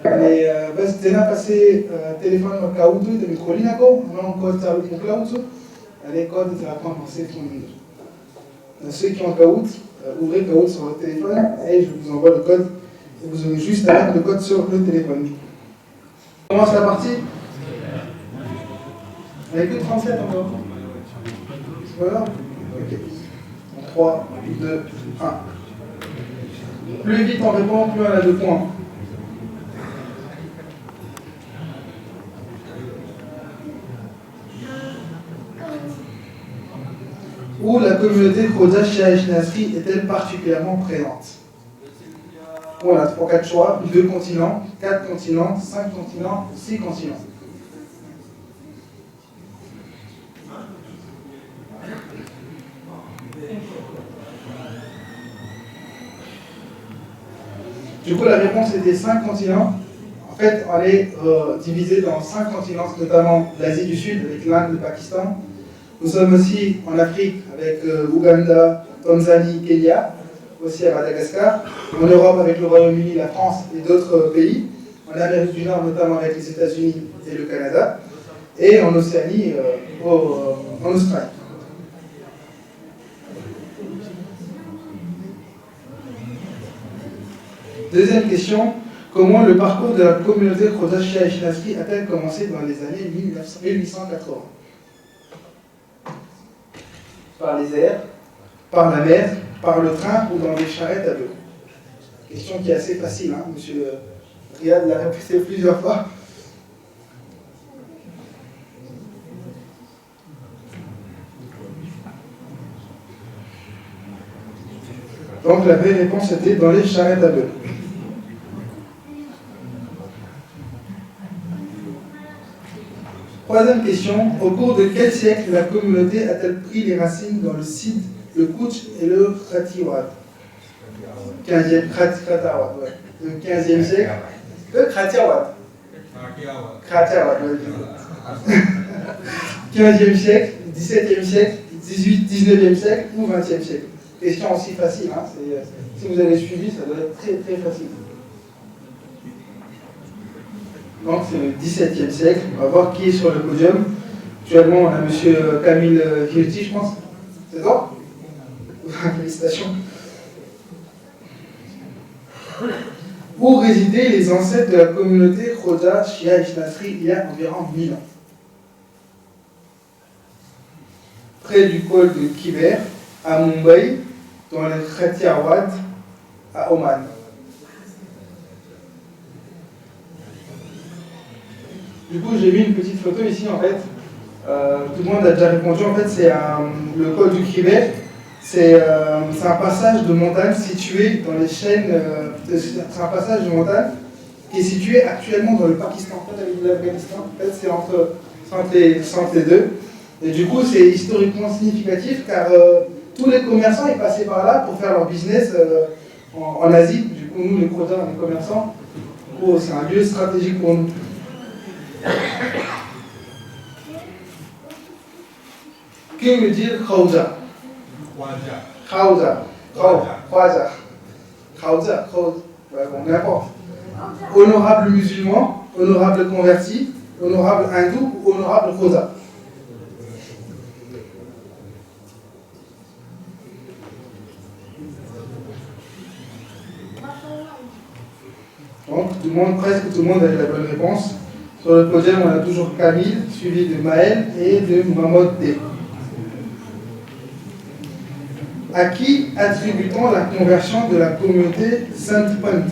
Et bas dena passé téléphone au cas où tu de microlinako, non code ça avec cloud, les codes tu vas prendre en téléphone. Ceux qui ont Kahoot, ouvrez Kahoot sur votre téléphone et je vous envoie le code. Et vous aurez juste à mettre le code sur le téléphone. On commence la partie. On n'a que 37 encore. Voilà. Ok. 3, 2, 1. Plus vite on répond, plus on a de points. Où la communauté Khoda Shahesh Nasri est-elle particulièrement présente? On a 3-4 choix, 2 continents, 4 continents, 5 continents, 6 continents. Du coup, la réponse était 5 continents. En fait, on est divisé dans 5 continents, notamment l'Asie du Sud avec l'Inde, le Pakistan. Nous sommes aussi en Afrique avec Ouganda, Tanzanie, Kenya, aussi à Madagascar. En Europe avec le Royaume-Uni, la France et d'autres pays. En Amérique du Nord, notamment avec les États-Unis et le Canada. Et en Océanie, en Australie. Deuxième question, comment le parcours de la communauté Khoza Chia Ishnasri a-t-elle commencé dans les années 1880? Par les airs, par la mer, par le train ou dans des charrettes à bœufs? Question qui est assez facile, hein, monsieur Riyad l'a répété plusieurs fois. Donc la vraie réponse était dans les charrettes à bœufs. Troisième question, au cours de quel siècle la communauté a-t-elle pris les racines dans le Sid, le Kutch et le Kratiwat? 15e, Kratiwat, ouais. Le 15e siècle. Le Kratiwat. Kratiwat, ouais. 15e siècle, 17e siècle, 19e siècle ou 20e siècle? Question aussi facile, hein. Si vous avez suivi, ça doit être très très facile. Donc c'est le 17e siècle. On va voir qui est sur le podium. Actuellement, on a M. Camille Virti, je pense. C'est ça? Félicitations. Où résidaient les ancêtres de la communauté Khoza Chia Ishnasri il y a environ 1000 ans? Près du col de Kiber, à Mumbai, dans le Khathiawad, à Oman. Du coup, j'ai mis une petite photo ici, en fait. Tout le monde a déjà répondu. En fait, c'est le col du Kiber. C'est un passage de montagne situé dans les chaînes. C'est un passage de montagne qui est situé actuellement dans le Pakistan. En fait, avec l'Afghanistan. En fait, c'est entre les deux. Et du coup, c'est historiquement significatif car tous les commerçants ils passaient par là pour faire leur business en Asie. Du coup, nous, les Khoza, on est commerçants. Du coup, c'est un lieu stratégique pour nous. Que veut dire Khoza? Khoza. Khoza. Bon, n'importe. Honorable musulman, honorable converti, honorable hindou ou honorable Khoza? Donc, presque tout le monde a la bonne réponse. Sur le podium, on a toujours Camille, suivi de Maël et de Mahmoud D. À qui attribue-t-on la conversion de la communauté Saint-Pant?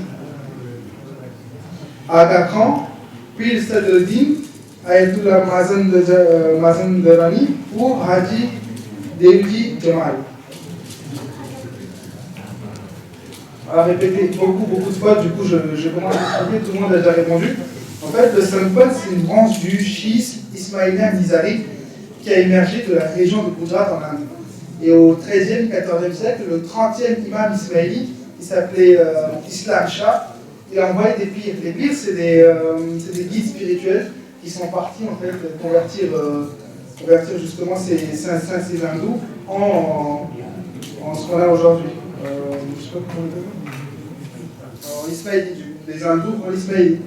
À Aga Khan, Pir Sadruddin, Ayatollah Mazandarani ou Haji Devji Jamal? On a répété beaucoup de fois, du coup je commence à expliquer, tout le monde a déjà répondu. En fait, le Saint-Pant, c'est une branche du chiisme ismaélien nizari qui a émergé de la région de Gujarat en Inde. Et au XIIIe, XIVe siècle, le 30e imam ismaéli, qui s'appelait Islam Shah, il a envoyé des pirs. Les pirs, c'est des guides spirituels qui sont partis en fait convertir justement ces hindous en ce qu'on a aujourd'hui. Je sais pas comment on dit. En ismaéli, les hindous en ismaéli.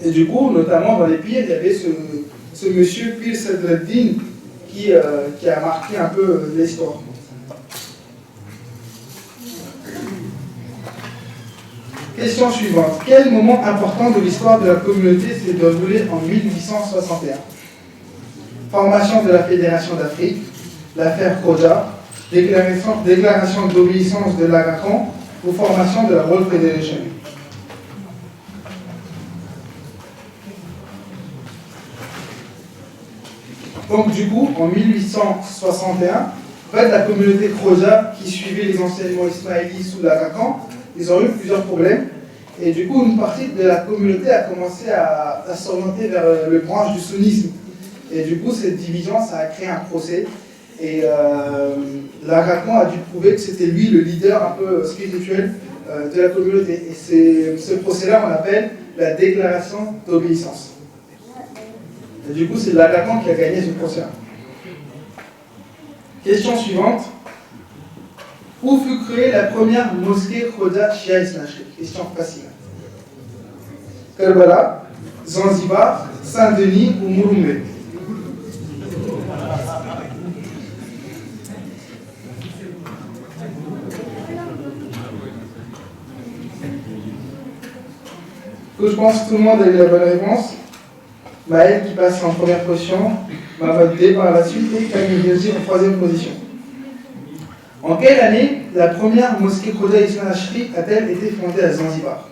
Et du coup, notamment dans les pirs, il y avait ce monsieur Pir Sadruddin qui a marqué un peu l'histoire. Question suivante. Quel moment important de l'histoire de la communauté s'est déroulé en 1861? Formation de la Fédération d'Afrique, l'affaire Khoja, déclaration d'obéissance de l'Aga Khan ou formation de la World Federation? Donc du coup, en 1861, en fait, la communauté Khoja qui suivait les enseignements ismaélis sous l'Aga Khan, ils ont eu plusieurs problèmes. Et du coup, une partie de la communauté a commencé à s'orienter vers le branche du sunnisme. Et du coup, cette division, ça a créé un procès. Et l'Aga Khan a dû prouver que c'était lui le leader un peu spirituel de la communauté. Et ce procès-là, on l'appelle la déclaration d'obéissance. Et du coup, c'est l'attaquant qui a gagné ce procès-là. Question suivante. Où fut créée la première mosquée Khoja Shia Isnachri? Question facile. Karbala, Zanzibar, Saint-Denis ou Mouroumé? Je pense que tout le monde a eu la bonne réponse. Maël qui passe en première position, Mahmoud D par la suite et Camille Diozi en troisième position. En quelle année la première mosquée Khoja Isnachri a-t-elle été fondée à Zanzibar?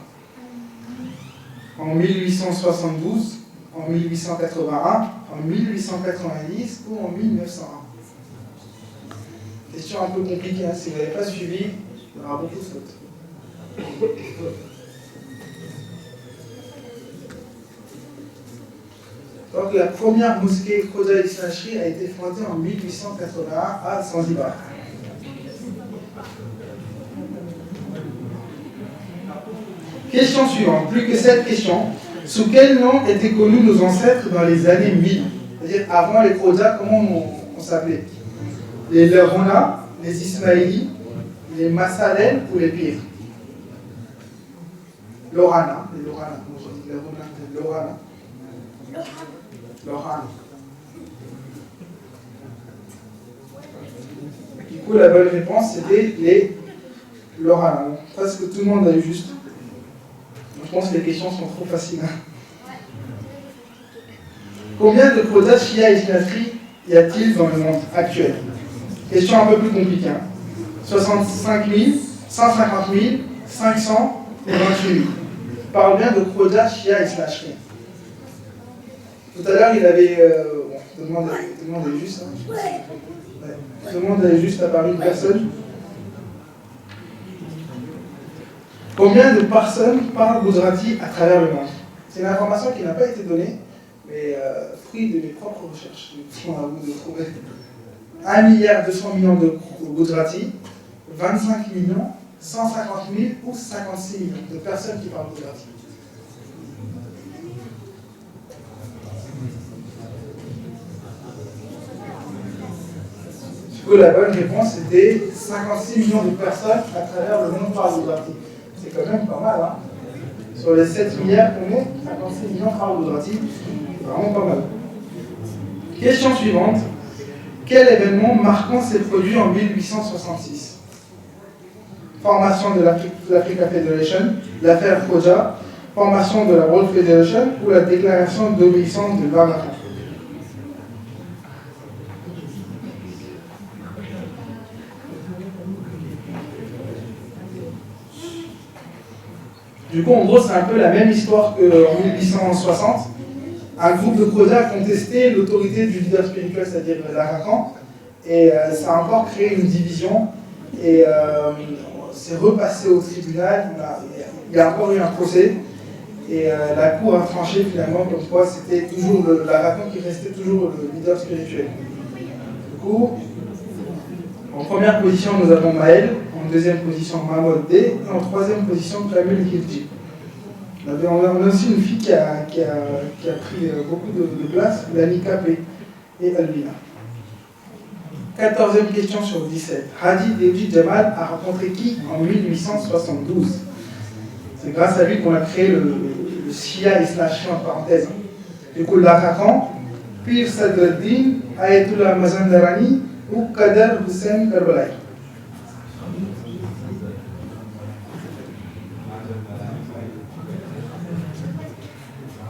En 1872, en 1881, en 1890 ou en 1901? Question un peu compliquée, hein. Si vous n'avez pas suivi, il y aura beaucoup de fautes. Donc la première mosquée Khoja Isnachri a été fondée en 1881 à Zanzibar. Question suivante, plus que cette question. Sous quel nom étaient connus nos ancêtres dans les années 1000? C'est-à-dire avant les Khoja, comment on s'appelait? Les Lerona, les Ismaélis, les Massalènes ou les Pires? Lorana, les Lorana, comment je dis Lorana, Lorana. Du coup, la bonne réponse, c'était les Lorana. Presque tout le monde a eu juste. Je pense que les questions sont trop faciles. Combien de Khoja Shia Isnachri y a-t-il dans le monde actuel? Question un peu plus compliquée. 65 000, 150 000, 500 et 28 000. Parle bien de Khoja Shia Isnachri. Tout à l'heure, il avait... tout le monde avait juste. Hein. Ouais. Tout le monde avait juste à parler de personne. Combien de personnes parlent Gujarati à travers le monde? C'est une information qui n'a pas été donnée, mais fruit de mes propres recherches. Je à vous de trouver 1,2 milliard de Gujarati, 25 millions, 150 000 ou 56 millions de personnes qui parlent Gujarati. Du coup, la bonne réponse était 56 millions de personnes à travers le monde parlent Gujarati. C'est quand même pas mal, hein. Sur les 7 milliards qu'on est, 56 millions parlent Gujarati, c'est vraiment pas mal. Question suivante. Quel événement marquant s'est produit en 1866? Formation de l'Africa Federation, l'affaire Khoja, formation de la World Federation ou la déclaration d'obéissance de l'Arakan? Du coup, en gros, c'est un peu la même histoire qu'en 1860. Un groupe de Khoja a contesté l'autorité du leader spirituel, c'est-à-dire l'Arakan, et ça a encore créé une division, et c'est repassé au tribunal. Il y a encore eu un procès, et la cour a tranché finalement comme quoi c'était toujours l'Arakan qui restait toujours le leader spirituel. Du coup, en première position, nous avons Maël. En deuxième position, Mahmoud D. Et en troisième position, Kamil Khilji. On a aussi une fille qui a pris beaucoup de place, Lani Kapé et Albina. 14e question sur 17. Hadi Devji Jamal a rencontré qui en 1872? C'est grâce à lui qu'on a créé le Shia Isnachri en parenthèse. Du coup, l'Arakan, Pir Sadruddin, Ayatollah Mazandarani ou Kader Hussein Karbalaï.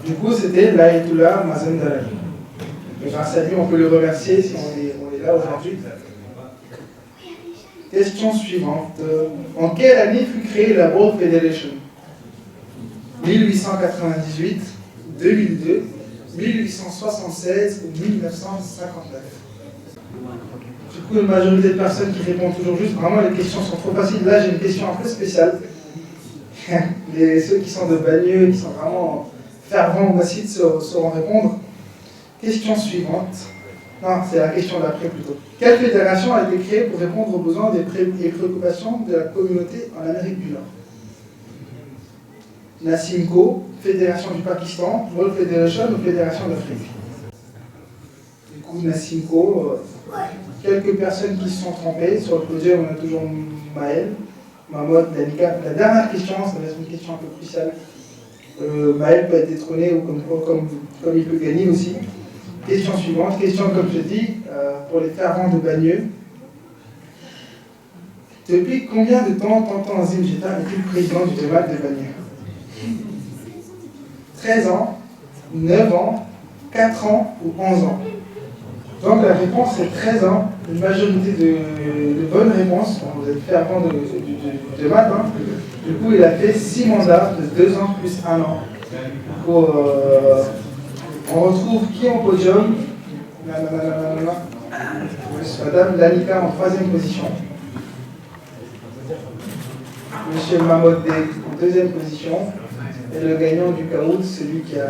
Du coup, c'était l'Ayatollah Mazandarani. Grâce à lui, on peut le remercier si on est là aujourd'hui. Question suivante. En quelle année fut créée la World Federation? 1898, 2002, 1876 ou 1959? Du coup, une majorité de personnes qui répondent toujours juste. Vraiment, les questions sont trop faciles. Là, j'ai une question un peu spéciale. Ceux qui sont de Bagneux, qui sont vraiment fervents au Massid sauront répondre. Question suivante. Non, c'est la question d'après plutôt. Quelle fédération a été créée pour répondre aux besoins et préoccupations de la communauté en Amérique du Nord? Nassimco, Fédération du Pakistan, World Federation ou Fédération d'Afrique. Du coup, Nassimco, quelques personnes qui se sont trompées. Sur le podium, on a toujours Maël, Mahmoud, Danica. La dernière question, ça va être une question un peu cruciale. Maël peut être détrôné ou comme il peut gagner aussi. Question suivante, question comme je dis, pour les fervents de Bagneux. Depuis combien de temps Tonton Azim Jetta est-il président du Jamaat de Bagneux? 13 ans, 9 ans, 4 ans ou 11 ans? Donc la réponse est 13 ans, une majorité de bonnes réponses. Vous êtes fervent du Jamaat, hein. Du coup, il a fait 6 mandats de 2 ans plus 1 an. Du coup, on retrouve qui en podium? Madame Danica en 3e position. Monsieur Mahmoud Bey en 2e position. Et le gagnant du Kaout, celui qui a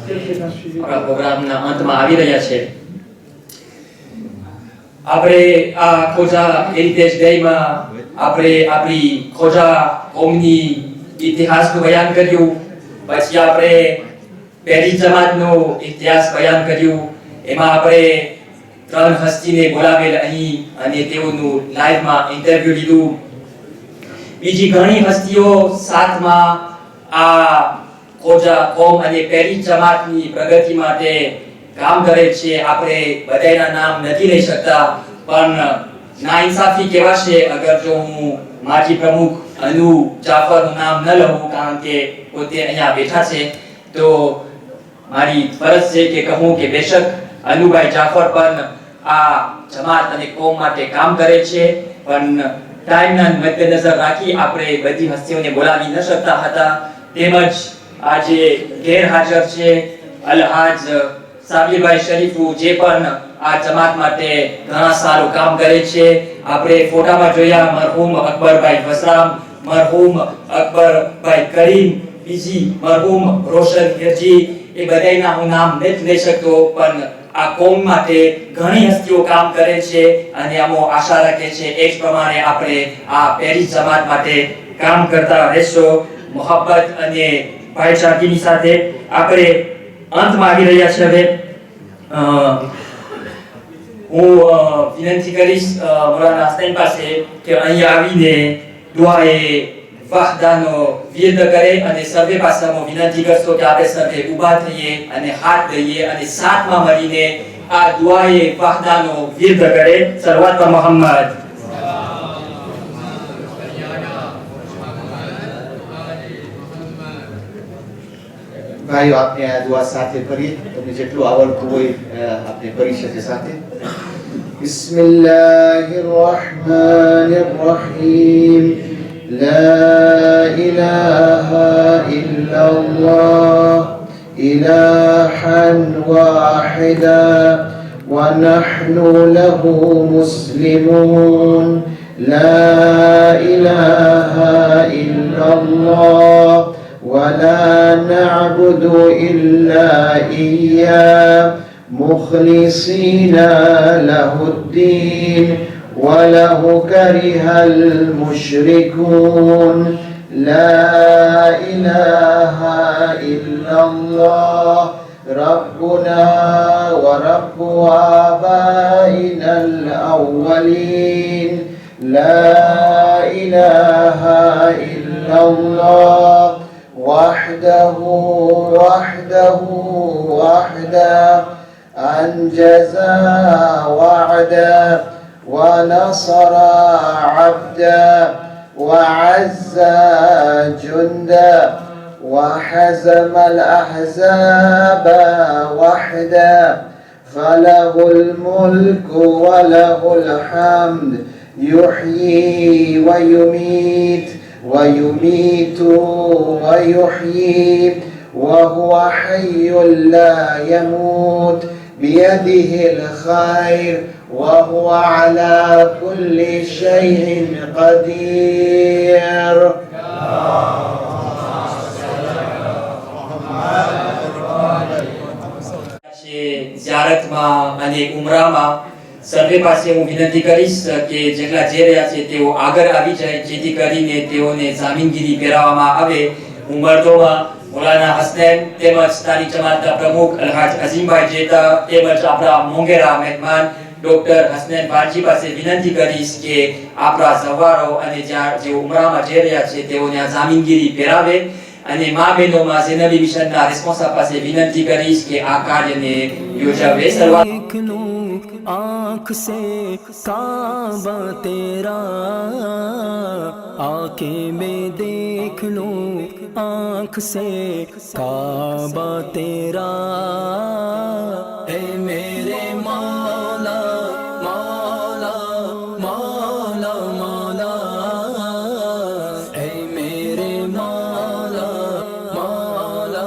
très bien suivi. પ્રોગ્રામના અંતમાં આવી રહ્યા છે. આપણે આ ખોજા હેરિટેજ ડેમાં આપણે આપણી ખોજા કોમની ઇતિહાસનું બયાન કર્યું, પછી આપણે પહેલી જમાતનો ઇતિહાસ બયાન કર્યું. એમાં આપણે 3 હસ્તીને બોલાવેલ અહીં અને તેઓનું લાઈવમાં ઇન્ટરવ્યુ લીધું. બીજી ઘણી હસ્તીઓ સાથમાં આ ખોજા કોમ અને પહેલી જમાતની પ્રગતિ માટે કામ કરે છે. આપણે બધાના નામ નથી લઈ શકતા, પણ નાઇન્સાફી કહેવાશે અગર જો હું માજી પ્રમુખ અનુ જાફરનું નામ ન લઉં, કારણ કે પોતે અહીંયા બેઠા છે. તો મારી ફરજ છે કે કહું કે બેશક અનુભાઈ જાફર પણ આ જમાત અને કોમ માટે કામ કરે છે, પણ ટાઈમના મધ્યનજર રાખી આપણે બધી હસ્તીઓને બોલાવી ન શકતા હતા. તેમજ આજે ગેરહાજર છે અલહાજ સાબીરભાઈ શરીફુ, જે પણ આ જમાત માટે ઘણા સારું કામ કરે છે. આપણે ફોટામાં જોયા મરહૂમ અકબરભાઈ વસરામ, મરહૂમ અકબરભાઈ કરીમ, બીજી મરહૂમ રોશન હિરજી. એ બધાના હું નામ નથી લઈ શકતો, પણ આ કોમ માટે ઘણી હસ્તીઓ કામ કરે છે અને અમો આશા રાખે છે એ જ પ્રમાણે આપણે આ પહેલી જમાત માટે કામ કરતા રહેશો. મોહબ્બત અને ભાઈચારાની સાથે આપણે અંતમાં આવી રહ્યા છે. હવે હું વિનંતી કરીશ મોલાના હસનૈન પાસે કે અહીં આવીને દુઆએ વહદાનો વિર્દ કરે અને સર્વે પાસે હું વિનંતી કરશો કે આપણે સર્વે ઊભા થઈએ અને હાથ દઈએ અને સાથમાં મળીને આ દુઆએ વહદાનો વિર્દ કરે. સલવાત મોહમ્મદ. ભાઈઓ આપણે આ દુઆ સાથે કરીએ, તમને જેટલું આવડતું હોય આપણે કરી શકીએ સાથે. બિસ્મિલ્લાહિર રહમાનિર રહીમ. لا إله إلا الله إلها واحدا ونحن له مسلمون. لا إله إلا الله ولا نعبد إلا إياه مخلصين له الدين ولو كره المشركون. لا إله إلا الله ربنا ورب آبائنا الأولين. لا إله إلا الله وحده أنجز وعدا ونصر عبدا وعز جندا وحزم الأحزاب وحدا. فله الملك وله الحمد يحيي ويميت ويحيي وهو حي لا يموت بيده الخير وهو على كل شيء قدير. ઝિયારતમાં અને ઉમરામાં સર્વે પાસે હું વિનંતી કરીશ કે જેટલા જઈ રહ્યા છે તેઓ આગળ આવી જાય, જેથી કરીને તેઓને જામીનગીરી પહેરાવવામાં આવે હું મર્દોમાં મૌલાના હસનૈન તેમજ તારી જમાતના પ્રમુખ અલહાજ અઝીમભાઈ જેતા તેમજ આપણા મોંઘેરા મહેમાન ડોક્ટર હસનૈન ભારજી પાસે વિનંતી કરીશ કે આપણા સવારો અને જ્યાં જે ઉમરામાં જઈ રહ્યા છે તેઓને આ જામીનગીરી પહેરાવે અને મા બહેનોમાં ઝેનબી મિશનના રિસ્પોન્સર પાસે વિનંતી કરીશ કે આ કાર્યને યોજાવે आँख से काबा तेरा आके मैं देख लूं आँख से काबा तेरा ए मेरे मौला मौला मौला मौला ए मेरे मौला मौला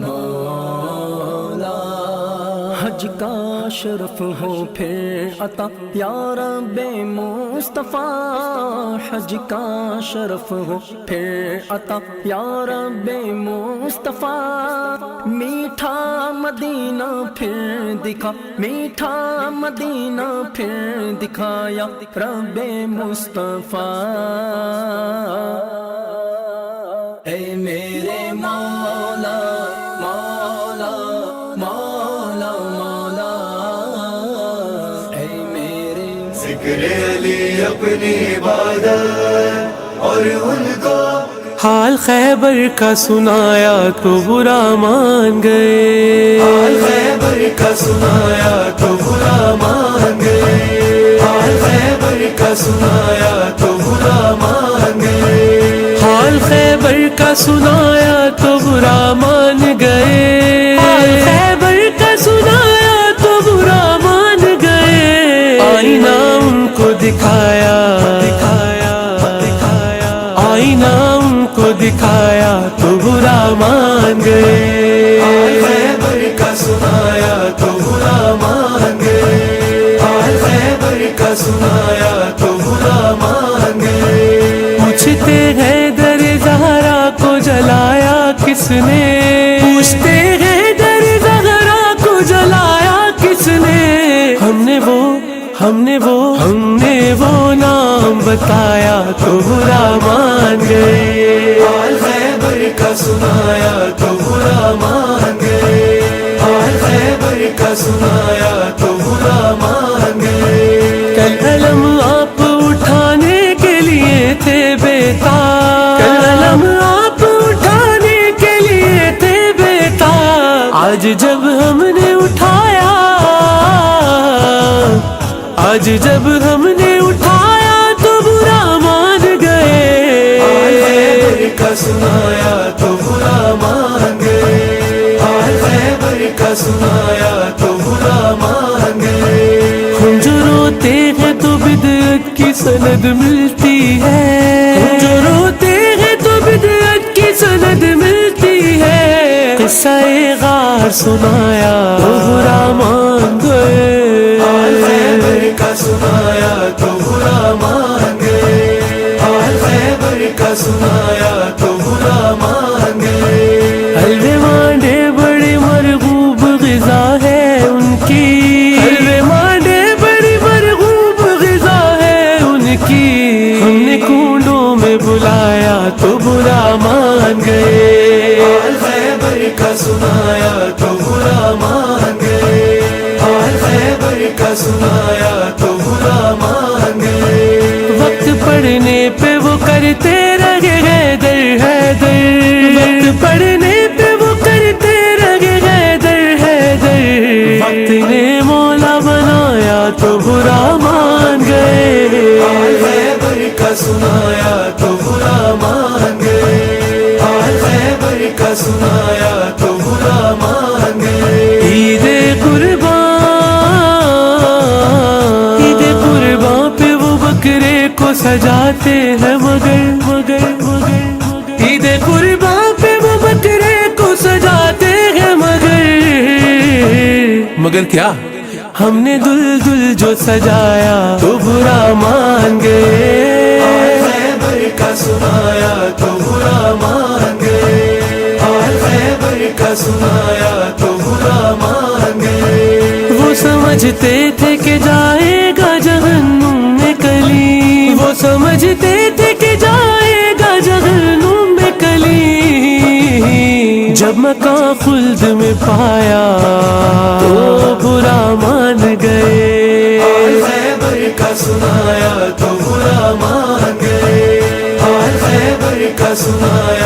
मौला हज का शरफ हो फिर अता या रब्बे मुस्तफ़ा हज का शरफ हो फिर अता या रब्बे मुस्तफ़ा मीठा मदीना फिर दिखा मीठा मदीना फिर दिखाया रब्बे मुस्तफ़ा ए मेरे मौला मौला मौला मौला ज़िक्र अली अपनी इबादत और उनको हाल खैबर का सुनाया तो बुरा मान गए हाल खैबर का सुनाया तो बुरा मान गए हाल खैबर का सुनाया तो बुरा मान गए हाल खैबर का सुनाया तो बुरा मान गए हाल खैबर का सुनाया तो बुरा मान गए आईना उनको दिखाया दिखाया दिखाया आईना उनको दिखाया तो बुरा मान गए हाल खैबर का सुनाया तो बुरा मान गए हाल खैबर का सुनाया तो बुरा मान गए पूछते हैं दर ज़हरा को जलाया किसने पूछते हैं दर ज़हरा को जलाया किसने हमने वो नाम बताया तो बुरा मान गए हाल खैबर का सुनाया तो बुरा मान गए हाल खैबर का सुनाया तो बुरा मान गए कल अलम आप उठाने के लिए थे बेताब कल अलम आप उठाने के लिए थे बेताब आज जब हमने उठाया आज जब हमने उठाया तो बुरा मान गए हाल खैबर का सुनाया तो बुरा मान गए हाल खैबर का सुनाया तो बुरा मान गए हम जो रोते हैं तो बिदअत की सनद मिलती है हम जो रोते हैं तो बिदअत की सनद मिलती है किस्सा-ए गार सुनाया तो बुरा मान गए हाल खैबर का सुनाया तो बुरा मान गए हाल खैबर का सुनाया तो बुरा मान गए हलवे मांडे बड़े मरगूब ग़िज़ा है उनकी हलवे मांडे बड़ी मरगूब ग़िज़ा है उनकी हमने कूंडों में बुलाया तो बुरा मान गए हाल खैबर का सुनाया तो बुरा मान गए हाल खैबर का सुनाया तो बुरा मान गए वक्त पड़ने पे वो करते रहे हैदर हैदर वक्त पड़ने पे वो करते रहे हैदर हैदर वक्त ने मौला बनाया तो बुरा मान गए हाल खैबर का सुनाया तो बुरा मान गए हाल खैबर का सुनाया तो बुरा मान गए ईदे कुर्बान पे वो बकरे को सजाते हैं मगर मगर मगर ईदे कुर्बान पे वो बकरे को सजाते हैं मगर क्या हमने दुल्दुल जो सजाया तो बुरा मान गए हाल खैबर का सुनाया तो बुरा मान गए हाल खैबर का सुनाया तो बुरा मान गए वो समझते थे कि जाएगा जहन्नुम में कली वो समझते थे कि जाएगा जहन्नुम में कली नहीं, जब मकां खुल्द में पाया तो बुरा मान गए। हाल खैबर का सुनाया तो बुरा मान गए, हाल खैबर का सुनाया